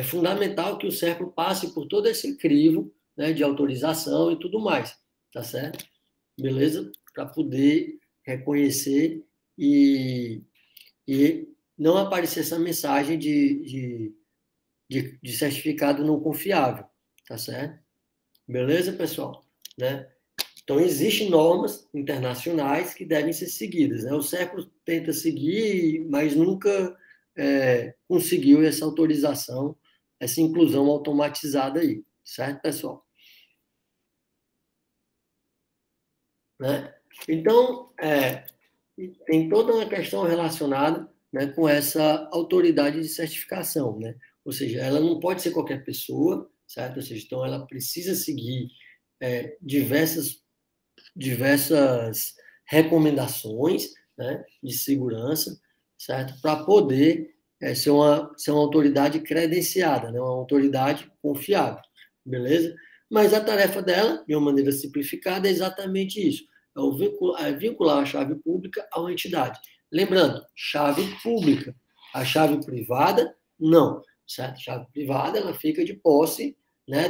fundamental que o SERPRO passe por todo esse crivo, né, de autorização e tudo mais, tá certo? Beleza? Para poder reconhecer e não aparecer essa mensagem de certificado não confiável, tá certo? Beleza, pessoal? Né? Então, existem normas internacionais que devem ser seguidas. Né? O SERPRO tenta seguir, mas nunca conseguiu essa autorização, essa inclusão automatizada aí, certo, pessoal? Né? Então, tem toda uma questão relacionada, né, com essa autoridade de certificação, né? Ou seja, ela não pode ser qualquer pessoa, certo? Ou seja, então ela precisa seguir diversas recomendações, né, de segurança, certo? Para poder ser uma autoridade credenciada, né, uma autoridade confiável, beleza? Mas a tarefa dela, de uma maneira simplificada, é exatamente isso: vincular a chave pública a uma entidade. Lembrando, chave pública. A chave privada, não. Certo? Chave privada, ela fica de posse, né,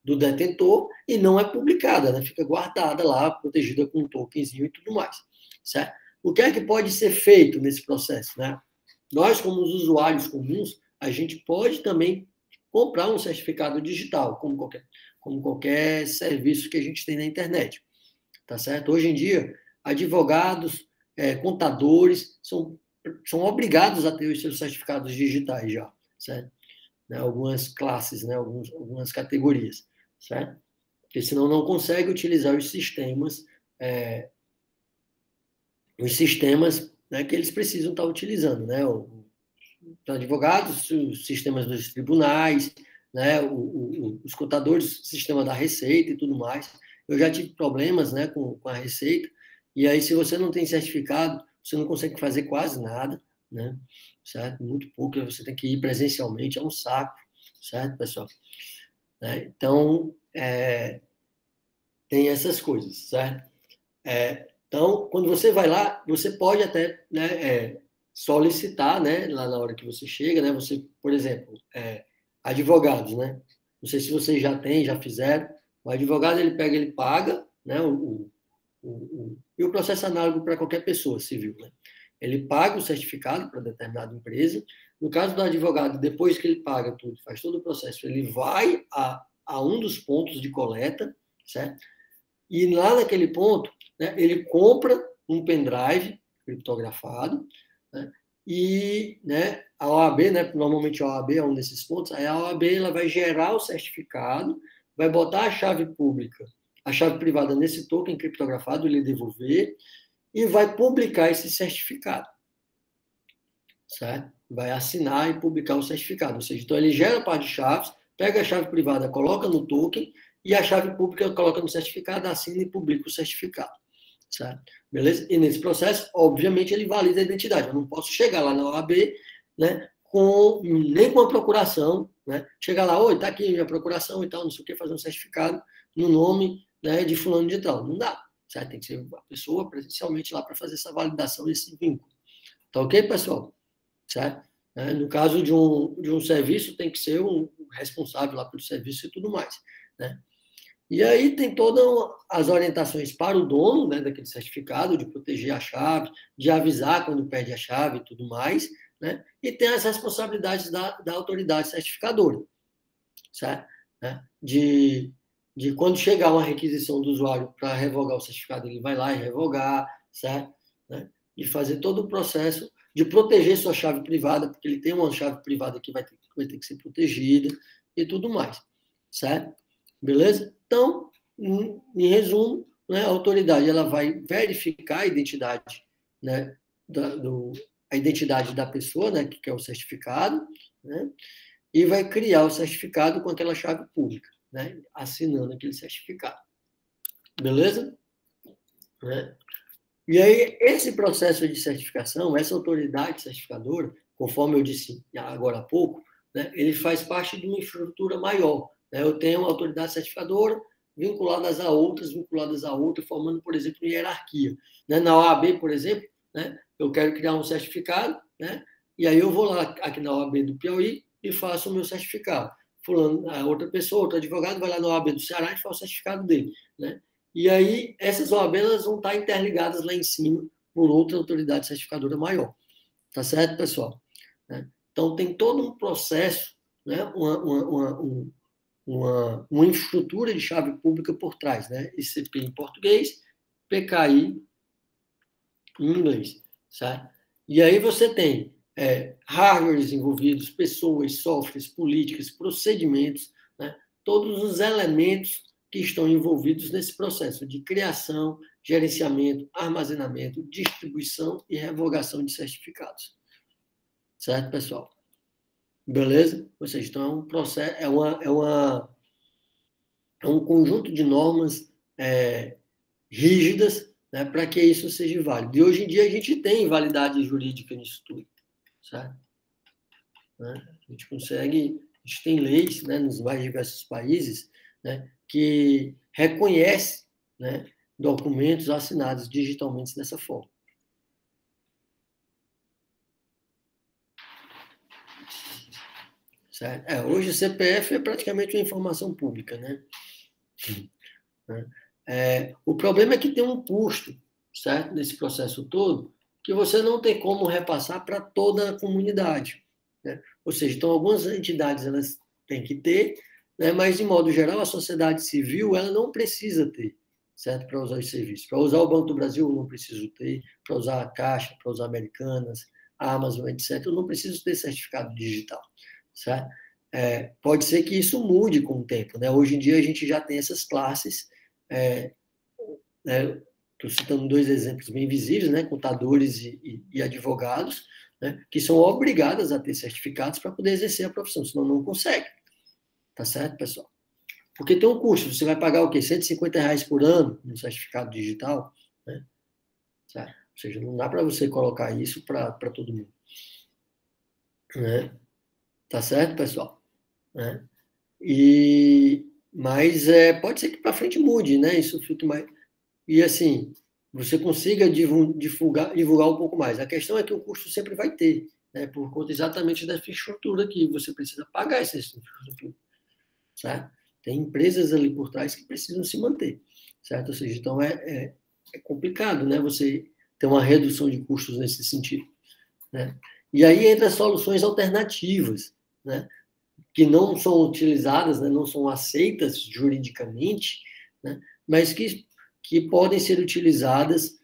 do detentor e não é publicada, né? Fica guardada lá, protegida com um tokenzinho e tudo mais. Certo? O que é que pode ser feito nesse processo? Né? Nós, como os usuários comuns, a gente pode também comprar um certificado digital, como qualquer serviço que a gente tem na internet. Tá certo? Hoje em dia, advogados, contadores são obrigados a ter os seus certificados digitais já, certo? Né? Algumas classes, né? Algumas categorias, certo? Porque senão não consegue utilizar os sistemas, né, que eles precisam estar utilizando, né? Os advogados, os sistemas dos tribunais, né? Os contadores, o sistema da Receita e tudo mais. Eu já tive problemas, né, com a Receita, e aí se você não tem certificado, você não consegue fazer quase nada, né? Certo? Muito pouco, você tem que ir presencialmente, é um saco, certo, pessoal? né? Então, tem essas coisas, certo? Então, quando você vai lá, você pode até, né, solicitar, né, lá na hora que você chega, né, você, por exemplo, advogados, né? Não sei se vocês já têm, já fizeram. O advogado, ele pega, ele paga, né, e o processo análogo para qualquer pessoa civil, né? Ele paga o certificado para determinada empresa. No caso do advogado, depois que ele paga tudo, faz todo o processo, ele vai a um dos pontos de coleta, certo? E lá naquele ponto, né, ele compra um pendrive criptografado, né, e, né, a OAB, né, normalmente a OAB é um desses pontos, aí a OAB ela vai gerar o certificado, vai botar a chave pública, a chave privada nesse token criptografado, ele devolver, e vai publicar esse certificado, certo? Vai assinar e publicar o certificado. Ou seja, então ele gera a parte de chaves, pega a chave privada, coloca no token, e a chave pública coloca no certificado, assina e publica o certificado. Certo? Beleza? E nesse processo, obviamente, ele valida a identidade. Eu não posso chegar lá na OAB, né, nem com a procuração, né, chegar lá, oi, está aqui a minha procuração e tal, não sei o que, fazer um certificado no nome, né, de fulano de tal. Não dá. Certo? Tem que ser a pessoa presencialmente lá para fazer essa validação desse vínculo. Tá ok, pessoal? Certo? No caso de um serviço, tem que ser um responsável lá pelo serviço e tudo mais. Né? E aí tem todas as orientações para o dono, né, daquele certificado, de proteger a chave, de avisar quando perde a chave e tudo mais, né? E tem as responsabilidades da autoridade certificadora, certo? Né? De quando chegar uma requisição do usuário para revogar o certificado, ele vai lá e revogar, certo? Né? De fazer todo o processo de proteger sua chave privada, porque ele tem uma chave privada que vai ter que ser protegida e tudo mais, certo? Beleza? Então, em resumo, né, a autoridade ela vai verificar a identidade, né, a identidade da pessoa, né, que é o certificado, né, e vai criar o certificado com aquela chave pública, né, assinando aquele certificado. Beleza? Né? E aí, esse processo de certificação, essa autoridade certificadora, conforme eu disse agora há pouco, né, ele faz parte de uma estrutura maior. Né? Eu tenho uma autoridade certificadora vinculadas a outras, formando, por exemplo, uma hierarquia. Né? Na OAB, por exemplo, né, eu quero criar um certificado, né, e aí eu vou lá aqui na OAB do Piauí e faço o meu certificado. Fulano, a outra pessoa, outro advogado, vai lá na OAB do Ceará e faz o certificado dele. Né? E aí, essas OABs vão estar interligadas lá em cima por outra autoridade certificadora maior. Tá certo, pessoal? Então, tem todo um processo, né? uma infraestrutura de chave pública por trás. Né? ICP em português, PKI em inglês. Certo? E aí você tem hardwares envolvidos, pessoas, softwares, políticas, procedimentos, né? Todos os elementos que estão envolvidos nesse processo de criação, gerenciamento, armazenamento, distribuição e revogação de certificados. Certo, pessoal? Beleza? Ou seja, então é um processo, é um conjunto de normas rígidas, né, para que isso seja válido. E hoje em dia a gente tem validade jurídica nisso tudo. Certo? Né? A gente consegue, a gente tem leis, né, nos mais diversos países, né, que reconhece, né, documentos assinados digitalmente dessa forma. Certo? Hoje o CPF é praticamente uma informação pública, né? O problema é que tem um custo, certo, nesse processo todo, que você não tem como repassar para toda a comunidade. Né? Ou seja, então algumas entidades elas têm que ter, né, mas de modo geral a sociedade civil ela não precisa ter, certo, para usar os serviços. Para usar o Banco do Brasil eu não preciso ter, para usar a Caixa, para usar Americanas, a Amazon, etc. Eu não preciso ter certificado digital, certo? Pode ser que isso mude com o tempo, né? Hoje em dia a gente já tem essas classes. Estou citando dois exemplos bem visíveis, né, contadores e advogados, né, que são obrigadas a ter certificados para poder exercer a profissão, senão não consegue. Tá certo, pessoal? Porque tem um custo, você vai pagar o quê? R$ 150 por ano no certificado digital, né? Certo? Ou seja, não dá para você colocar isso para todo mundo. Né? Tá certo, pessoal? Né? Mas pode ser que para frente mude, né? Isso fique mais... E assim, você consiga divulgar um pouco mais. A questão é que o custo sempre vai ter, né? Por conta exatamente da infraestrutura que você precisa pagar essa infraestrutura, certo? Tem empresas ali por trás que precisam se manter, certo? Ou seja, então é complicado, né? Você ter uma redução de custos nesse sentido, né? E aí entra soluções alternativas, né? Que não são utilizadas, né? Não são aceitas juridicamente, né? Mas que podem ser utilizadas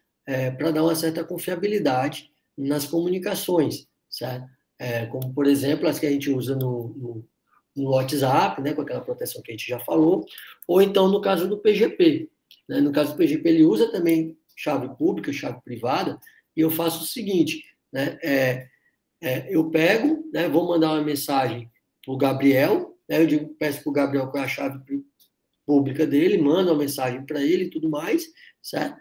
para dar uma certa confiabilidade nas comunicações, certo? Como, por exemplo, as que a gente usa no WhatsApp, né, com aquela proteção que a gente já falou, ou então no caso do PGP. Né? No caso do PGP, ele usa também chave pública, chave privada, e eu faço o seguinte, né, eu pego, né, vou mandar uma mensagem para o Gabriel, né, peço para o Gabriel qual é a chave pública dele, mando uma mensagem para ele e tudo mais, certo?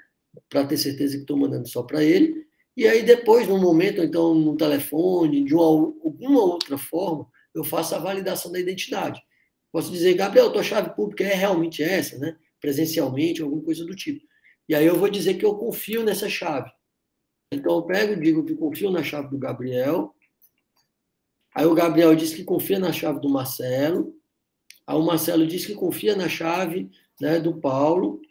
Para ter certeza que estou mandando só para ele. E aí depois, no momento, então, no telefone, de alguma outra forma, eu faço a validação da identidade. Posso dizer, Gabriel, tua chave pública é realmente essa, né? Presencialmente, alguma coisa do tipo. E aí eu vou dizer que eu confio nessa chave. Então eu pego e digo que confio na chave do Gabriel. Aí o Gabriel diz que confia na chave do Marcelo. Aí o Marcelo diz que confia na chave, né, do Paulo,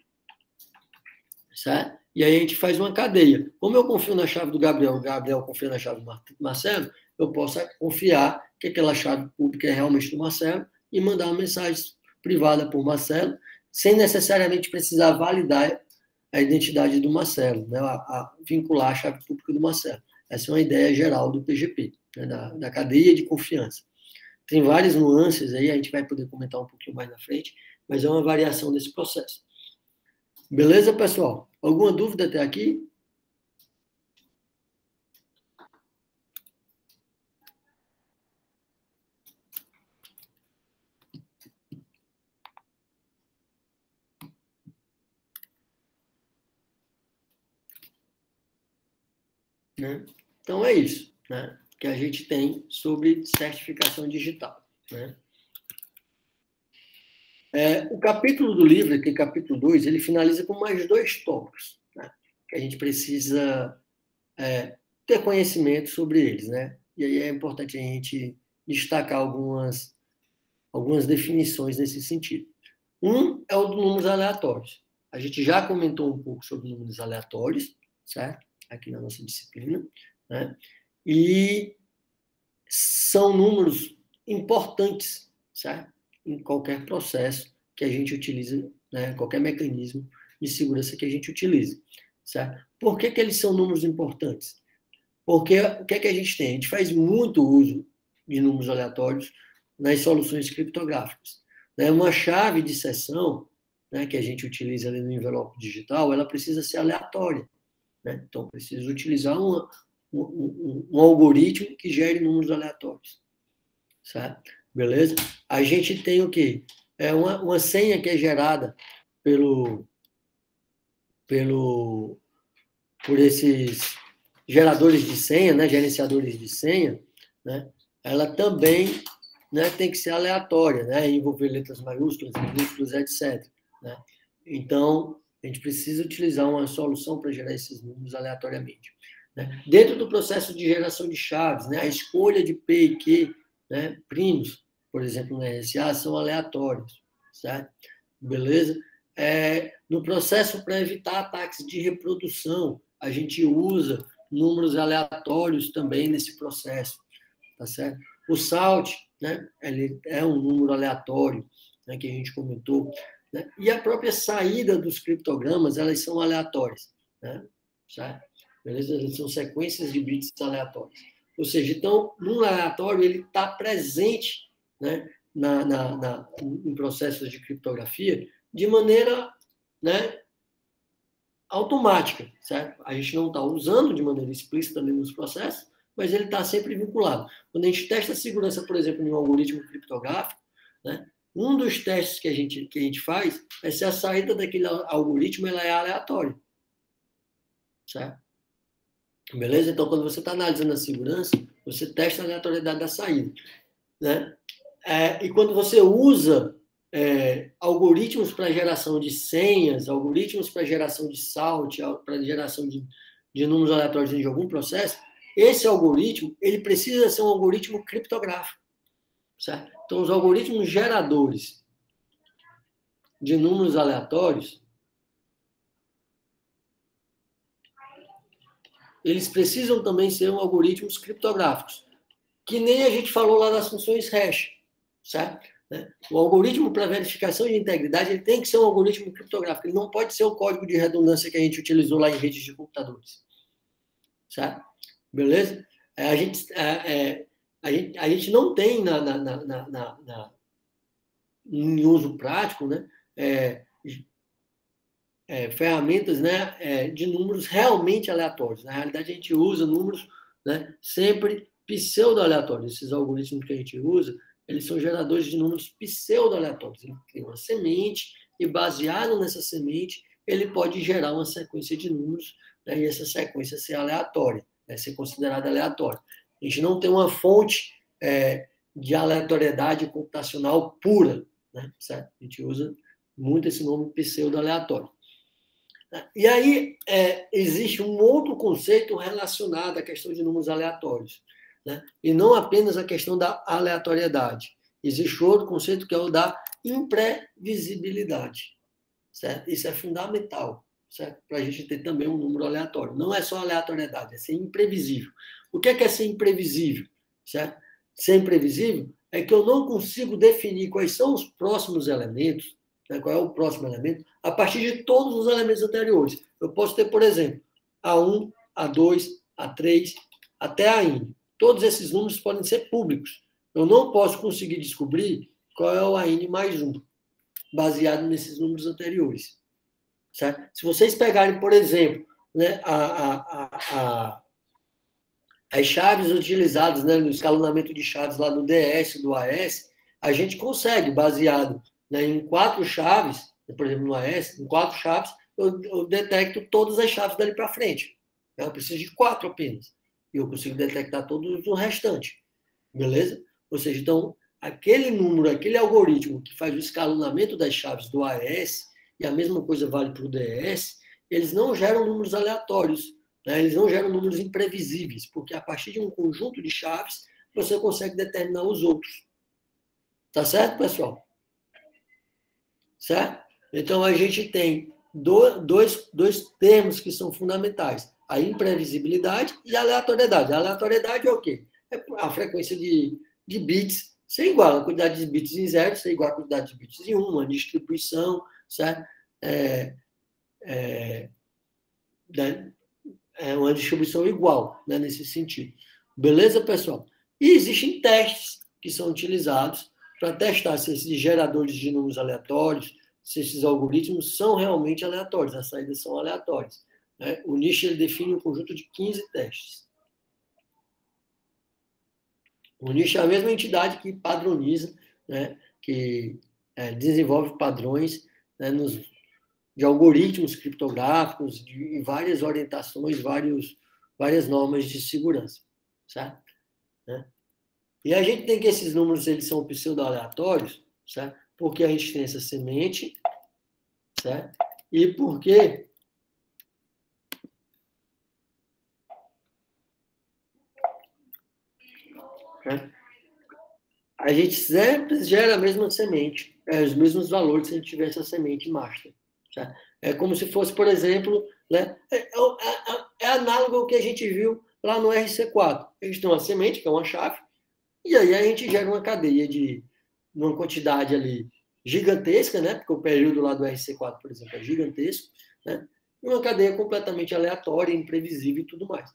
certo? E aí a gente faz uma cadeia. Como eu confio na chave do Gabriel, o Gabriel confia na chave do Marcelo, eu posso confiar que aquela chave pública é realmente do Marcelo e mandar uma mensagem privada para o Marcelo, sem necessariamente precisar validar a identidade do Marcelo, né? Vincular a chave pública do Marcelo. Essa é uma ideia geral do PGP, né? da cadeia de confiança. Tem várias nuances aí, a gente vai poder comentar um pouquinho mais na frente, mas é uma variação desse processo. Beleza, pessoal? Alguma dúvida até aqui? Né? Então é isso, né, que a gente tem sobre certificação digital. Né? O capítulo do livro, que é capítulo 2, ele finaliza com mais 2 tópicos, né, que a gente precisa ter conhecimento sobre eles. Né? E aí é importante a gente destacar algumas definições nesse sentido. Um é o do números aleatórios. A gente já comentou um pouco sobre números aleatórios, certo? Aqui na nossa disciplina, né? E são números importantes, certo? Em qualquer processo que a gente utiliza, né? Qualquer mecanismo de segurança que a gente utilize, certo? Por que eles são números importantes? Porque o que a gente tem? A gente faz muito uso de números aleatórios nas soluções criptográficas. Uma chave de sessão, né, que a gente utiliza ali no envelope digital, ela precisa ser aleatória. Né? Então, preciso utilizar um algoritmo que gere números aleatórios. Certo? Beleza? A gente tem o quê? Uma senha que é gerada por esses geradores de senha, né, gerenciadores de senha, né, ela também, né, tem que ser aleatória, né, envolver letras maiúsculas, minúsculas, etc. Né? Então, a gente precisa utilizar uma solução para gerar esses números aleatoriamente. Né? Dentro do processo de geração de chaves, né, a escolha de P e Q, né, primos, por exemplo, no RSA, são aleatórios. Certo? Beleza? No processo para evitar ataques de reprodução, a gente usa números aleatórios também nesse processo, tá certo? O SALT, né, ele é um número aleatório, né, que a gente comentou, né? E a própria saída dos criptogramas, elas são aleatórias, né? Certo? Beleza? Elas são sequências de bits aleatórios. Ou seja, então, no aleatório, ele está presente, né, em processos de criptografia de maneira, né, automática, certo? A gente não está usando de maneira explícita ali nos processos, mas ele está sempre vinculado. Quando a gente testa a segurança, por exemplo, em um algoritmo criptográfico, né, um dos testes que a gente faz é se a saída daquele algoritmo ela é aleatória. Certo? Beleza? Então, quando você está analisando a segurança, você testa a aleatoriedade da saída. Né? E quando você usa algoritmos para geração de senhas, algoritmos para geração de salt, para geração de números aleatórios de algum processo, esse algoritmo ele precisa ser um algoritmo criptográfico. Certo? Então, os algoritmos geradores de números aleatórios, eles precisam também ser algoritmos criptográficos, que nem a gente falou lá das funções hash, certo? O algoritmo para verificação de integridade ele tem que ser um algoritmo criptográfico, ele não pode ser o código de redundância que a gente utilizou lá em redes de computadores, certo? Beleza? A gente não tem em uso prático, né, ferramentas, né, de números realmente aleatórios. Na realidade, a gente usa números, né, sempre pseudo-aleatórios. Esses algoritmos que a gente usa, eles são geradores de números pseudo-aleatórios. Ele tem uma semente e, baseado nessa semente, ele pode gerar uma sequência de números, né, e essa sequência ser aleatória, né, ser considerada aleatória. A gente não tem uma fonte de aleatoriedade computacional pura, né, certo? A gente usa muito esse nome pseudo-aleatório. E aí existe um outro conceito relacionado à questão de números aleatórios, né? E não apenas a questão da aleatoriedade. Existe outro conceito que é o da imprevisibilidade. Certo? Isso é fundamental, para a gente ter também um número aleatório. Não é só aleatoriedade, é ser imprevisível. O que é ser imprevisível? Certo? Ser imprevisível é que eu não consigo definir quais são os próximos elementos, né, qual é o próximo elemento, a partir de todos os elementos anteriores. Eu posso ter, por exemplo, A1, A2, A3, até a N. Todos esses números podem ser públicos. Eu não posso conseguir descobrir qual é o AN mais 1, baseado nesses números anteriores. Certo? Se vocês pegarem, por exemplo, né, as chaves utilizadas, né, no escalonamento de chaves lá do DS, do AS, a gente consegue, baseado, né, em 4 chaves, por exemplo, no AS, em 4 chaves, eu detecto todas as chaves dali para frente. Eu preciso de 4 apenas. E eu consigo detectar todos o restante. Beleza? Ou seja, então, aquele número, aquele algoritmo que faz o escalonamento das chaves do AES, e a mesma coisa vale para o DS, eles não geram números aleatórios, né? Eles não geram números imprevisíveis, porque a partir de um conjunto de chaves, você consegue determinar os outros. Tá certo, pessoal? Certo? Então, a gente tem dois termos que são fundamentais. A imprevisibilidade e a aleatoriedade. A aleatoriedade é o quê? É a frequência de bits ser igual, a quantidade de bits em 0 ser igual à quantidade de bits em 1, uma distribuição, certo? Uma distribuição igual, né, nesse sentido. Beleza, pessoal? E existem testes que são utilizados para testar se esses geradores de números aleatórios, se esses algoritmos são realmente aleatórios, as saídas são aleatórias. Né? O Nish ele define um conjunto de 15 testes. O Nish é a mesma entidade que padroniza, né, que desenvolve padrões, né, de algoritmos criptográficos, em várias orientações, várias normas de segurança. Certo? Né? E a gente tem que esses números eles são pseudo-aleatórios, certo? Porque a gente tem essa semente, certo? E porque a gente sempre gera a mesma semente, os mesmos valores se a gente tiver essa semente master. Certo? É como se fosse, por exemplo, né, é análogo ao que a gente viu lá no RC4. A gente tem uma semente, que é uma chave, e aí a gente gera uma cadeia de uma quantidade ali gigantesca, né? Porque o período lá do RC4, por exemplo, é gigantesco, né? E uma cadeia completamente aleatória, imprevisível e tudo mais.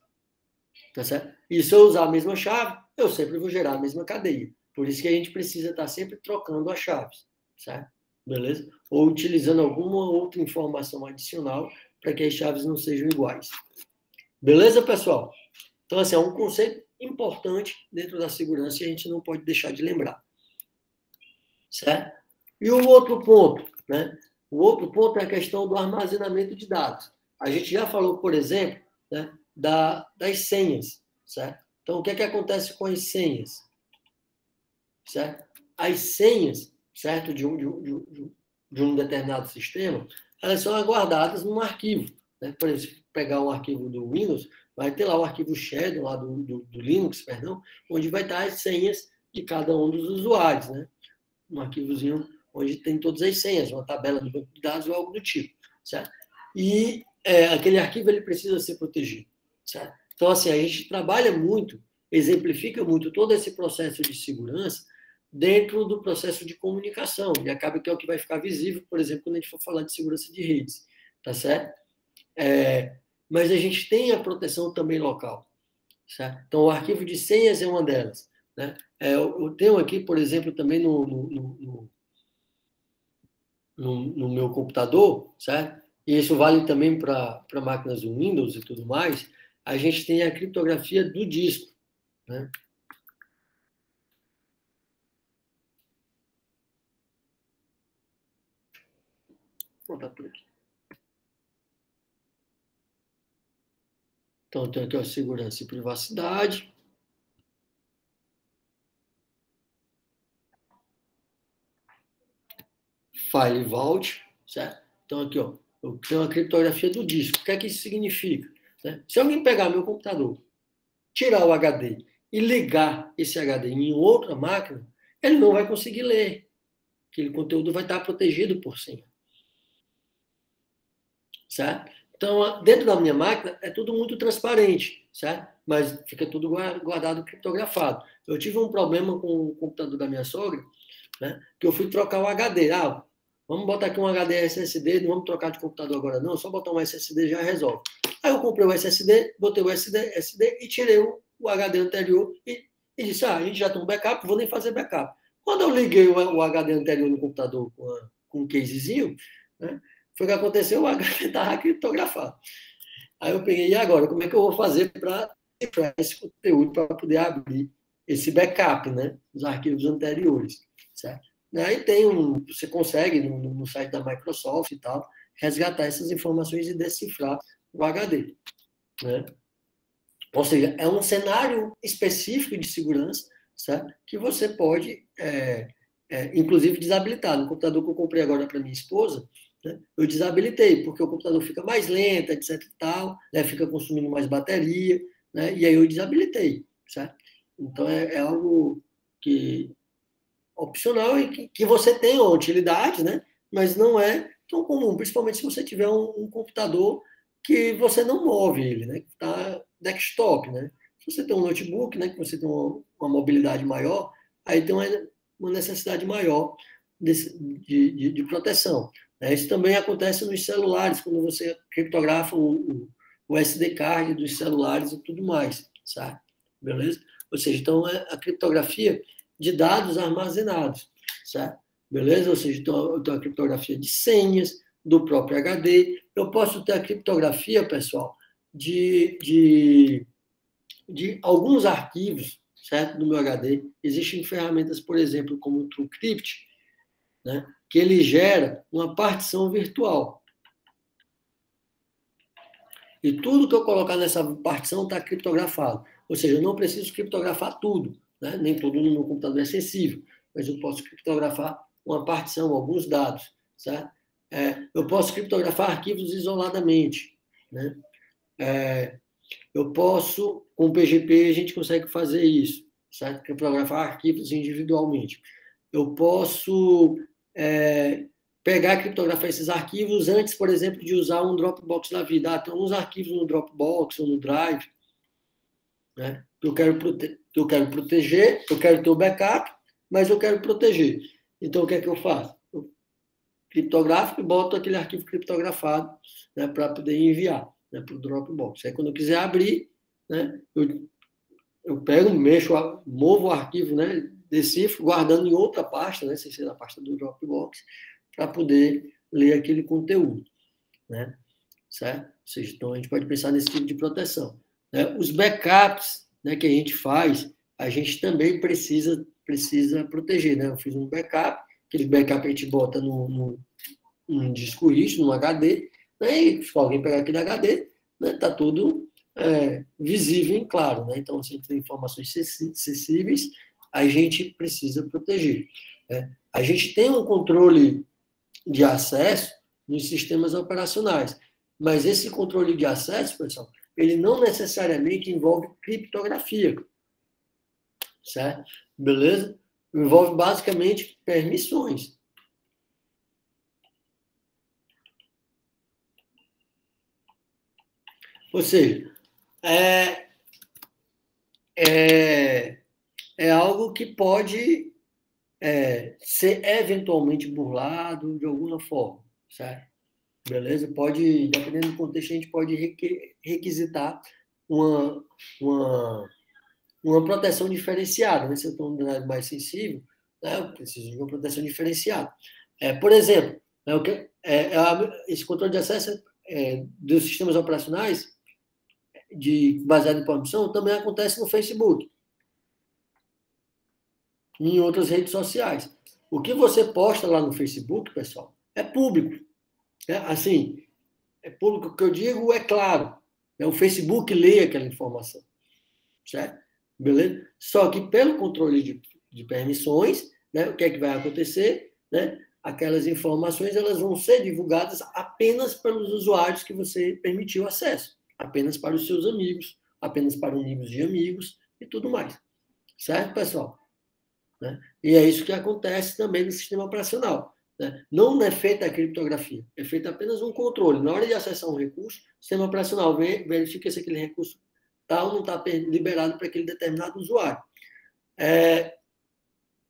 Tá certo? E se eu usar a mesma chave, eu sempre vou gerar a mesma cadeia. Por isso que a gente precisa estar sempre trocando as chaves, certo? Beleza? Ou utilizando alguma outra informação adicional para que as chaves não sejam iguais. Beleza, pessoal? Então, assim, é um conceito importante dentro da segurança e a gente não pode deixar de lembrar. Certo? E o outro ponto, né? O outro ponto é a questão do armazenamento de dados. A gente já falou, por exemplo, né, das senhas, certo? Então, o que é que acontece com as senhas? Certo? as senhas, certo, de um determinado sistema, elas são aguardadas num arquivo. Né? Por exemplo, se pegar um arquivo do Windows, vai ter lá o arquivo shadow lá do Linux, perdão, onde vai estar as senhas de cada um dos usuários, né? Um arquivozinho onde tem todas as senhas, uma tabela do banco de dados ou algo do tipo, certo? E aquele arquivo ele precisa ser protegido, certo? Então, assim, a gente trabalha muito, exemplifica muito todo esse processo de segurança dentro do processo de comunicação, e acaba que é o que vai ficar visível, por exemplo, quando a gente for falar de segurança de redes, tá certo? Mas a gente tem a proteção também local, certo? Então, o arquivo de senhas é uma delas, né? Eu tenho aqui, por exemplo, também no meu computador, certo? E isso vale também para máquinas do Windows e tudo mais, a gente tem a criptografia do disco, né? Vou botar por aqui. Então, tem aqui a segurança e privacidade. File Vault, certo? Então, aqui, ó, eu tenho a criptografia do disco. O que é que isso significa? Né? Se alguém pegar meu computador, tirar o HD e ligar esse HD em outra máquina, ele não vai conseguir ler. Aquele conteúdo vai estar protegido por senha. Certo? Então, dentro da minha máquina, é tudo muito transparente, certo? Mas fica tudo guardado criptografado. Eu tive um problema com o computador da minha sogra, né? Que eu fui trocar o HD. Vamos botar aqui um HD SSD, não vamos trocar de computador agora não, só botar um SSD já resolve. Aí eu comprei o SSD, botei o SD e tirei o HD anterior e disse, a gente já tem um backup, vou nem fazer backup. Quando eu liguei o HD anterior no computador com um casezinho, né, foi o que aconteceu, o HD estava criptografado. Aí eu peguei, e agora, como é que eu vou fazer para cifrar esse conteúdo para poder abrir esse backup, né, dos arquivos anteriores, certo? Aí você consegue no site da Microsoft e tal, resgatar essas informações e decifrar o HD, né? Ou seja, é um cenário específico de segurança, certo? Que você pode, inclusive, desabilitar. No computador que eu comprei agora para minha esposa, né, eu desabilitei, porque o computador fica mais lento, etc. e tal, né, fica consumindo mais bateria, né, e aí eu desabilitei, certo? Então, é algo que opcional e que você tem uma utilidade, né? Mas não é tão comum, principalmente se você tiver um computador que você não move ele, né? Que está desktop, né? Se você tem um notebook, né? Que você tem uma mobilidade maior, aí tem uma necessidade maior de proteção. Né? Isso também acontece nos celulares, quando você criptografa o SD card dos celulares e tudo mais, sabe? Beleza? Ou seja, então a criptografia de dados armazenados, certo? Beleza? Ou seja, então, eu tenho a criptografia de senhas do próprio HD. Eu posso ter a criptografia, pessoal, de alguns arquivos, certo? Do meu HD. Existem ferramentas, por exemplo, como o TrueCrypt, né? Que ele gera uma partição virtual. E tudo que eu colocar nessa partição está criptografado. Ou seja, eu não preciso criptografar tudo, né? Nem tudo no meu computador é sensível, mas eu posso criptografar uma partição, alguns dados, certo? Eu posso criptografar arquivos isoladamente, né? Eu posso, com o PGP, a gente consegue fazer isso, certo? Criptografar arquivos individualmente. Eu posso pegar e criptografar esses arquivos antes, por exemplo, de usar um Dropbox da vida. Tem uns arquivos no Dropbox ou no Drive, né? Que eu quero proteger, eu quero ter o backup, mas eu quero proteger. Então, o que é que eu faço? Eu criptografo e boto aquele arquivo criptografado, né, para poder enviar, né, para o Dropbox. Aí, quando eu quiser abrir, né, eu pego, movo o arquivo, né, decifro, guardando em outra pasta, né, sem ser na pasta do Dropbox, para poder ler aquele conteúdo, né? Certo? Ou seja, então a gente pode pensar nesse tipo de proteção. Né? Os backups, né, que a gente faz, a gente também precisa proteger, né? Eu fiz um backup, aquele backup a gente bota num disco rígido, num HD, né? E se alguém pegar aquele HD, né, tá tudo visível e claro, né? Então, assim, tem informações sensíveis, a gente precisa proteger. Né? A gente tem um controle de acesso nos sistemas operacionais, mas esse controle de acesso, pessoal, ele não necessariamente envolve criptografia, certo? Beleza? Envolve basicamente permissões. Ou seja, é algo que pode ser eventualmente burlado de alguma forma, certo? Beleza? Pode, dependendo do contexto, a gente pode requisitar uma proteção diferenciada, né? Se eu estou num dado mais sensível, né, eu preciso de uma proteção diferenciada. Por exemplo, esse controle de acesso dos sistemas operacionais baseado em permissão também acontece no Facebook e em outras redes sociais. O que você posta lá no Facebook, pessoal, é público. Assim, é público, o que eu digo é claro. O Facebook lê aquela informação. Certo? Beleza? Só que pelo controle de permissões, né, o que é que vai acontecer? Né? Aquelas informações elas vão ser divulgadas apenas pelos usuários que você permitiu acesso. Apenas para os seus amigos, apenas para amigos de amigos e tudo mais. Certo, pessoal? Né? E é isso que acontece também no sistema operacional. Né? Não é feita a criptografia, é feito apenas um controle. Na hora de acessar um recurso, o sistema operacional verifica se aquele recurso está ou não está liberado para aquele determinado usuário.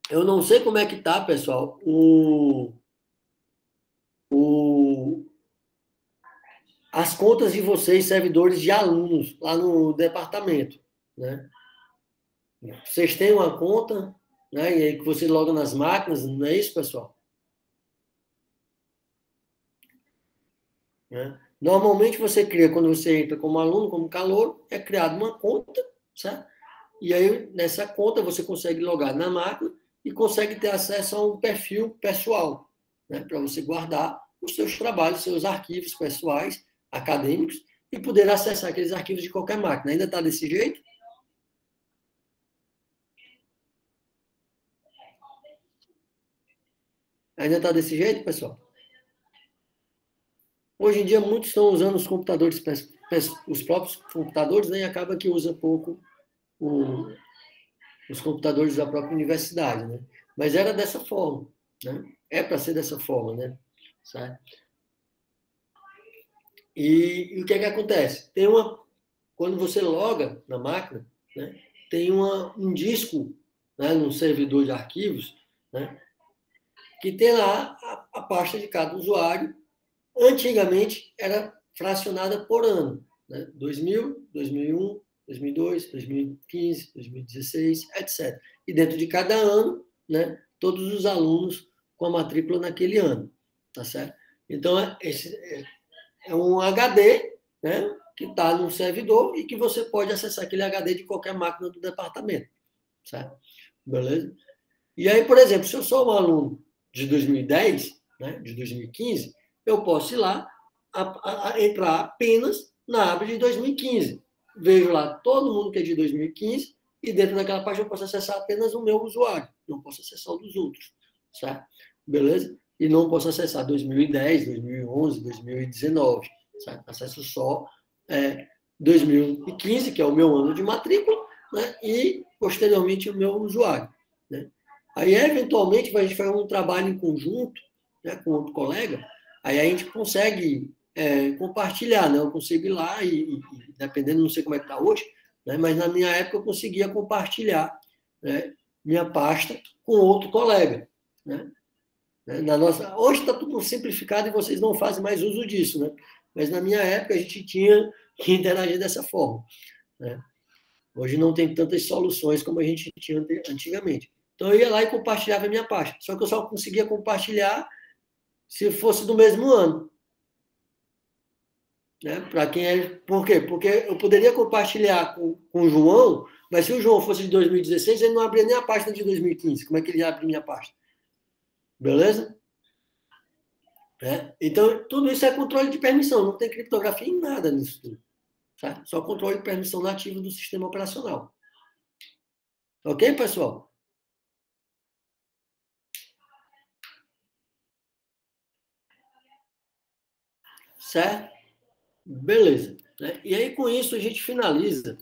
Eu não sei como é que está, pessoal, as contas de vocês, servidores de alunos, lá no departamento. Né? Vocês têm uma conta, né? E aí que você loga nas máquinas, não é isso, pessoal? Né? Normalmente você cria, quando você entra como aluno, como calouro, é criada uma conta, certo? E aí, nessa conta, você consegue logar na máquina e consegue ter acesso a um perfil pessoal, né? Para você guardar os seus trabalhos, seus arquivos pessoais, acadêmicos, e poder acessar aqueles arquivos de qualquer máquina. Ainda está desse jeito? Ainda está desse jeito, pessoal? Hoje em dia, muitos estão usando os computadores, os próprios computadores, né? E acaba que usa pouco os computadores da própria universidade, né? Mas era dessa forma, né? É para ser dessa forma, né? Certo? E o que é que acontece? Quando você loga na máquina, né? Tem um disco, né? No servidor de arquivos, né? Que tem lá a pasta de cada usuário. Antigamente era fracionada por ano, né? 2000, 2001, 2002, 2015, 2016, etc. E dentro de cada ano, né, todos os alunos com a matrícula naquele ano, tá certo? Então, esse é um HD, né, que está no servidor e que você pode acessar aquele HD de qualquer máquina do departamento, certo? Beleza? E aí, por exemplo, se eu sou um aluno de 2010, né, de 2015, eu posso ir lá, entrar apenas na aba de 2015. Vejo lá todo mundo que é de 2015 e dentro daquela página eu posso acessar apenas o meu usuário. Não posso acessar o dos outros. Certo? Beleza? E não posso acessar 2010, 2011, 2019. Certo? Acesso só 2015, que é o meu ano de matrícula, né? E, posteriormente, o meu usuário. Né? Aí, eventualmente, a gente faz um trabalho em conjunto, né, com outro colega, aí a gente consegue compartilhar, né? Eu consigo ir lá e dependendo, não sei como é que está hoje, né, mas na minha época eu conseguia compartilhar, né, minha pasta com outro colega. Né? Hoje está tudo simplificado e vocês não fazem mais uso disso, né? Mas na minha época a gente tinha que interagir dessa forma. Né? Hoje não tem tantas soluções como a gente tinha antigamente. Então eu ia lá e compartilhava a minha pasta. Só que eu só conseguia compartilhar se fosse do mesmo ano. Né? Para quem é. Por quê? Porque eu poderia compartilhar com o João, mas se o João fosse de 2016, ele não abria nem a página de 2015. Como é que ele abre minha pasta? Beleza? Então, tudo isso é controle de permissão. Não tem criptografia em nada nisso tudo. Tá? Só controle de permissão nativo do sistema operacional. Ok, pessoal? Certo? Beleza. Né? E aí, com isso, a gente finaliza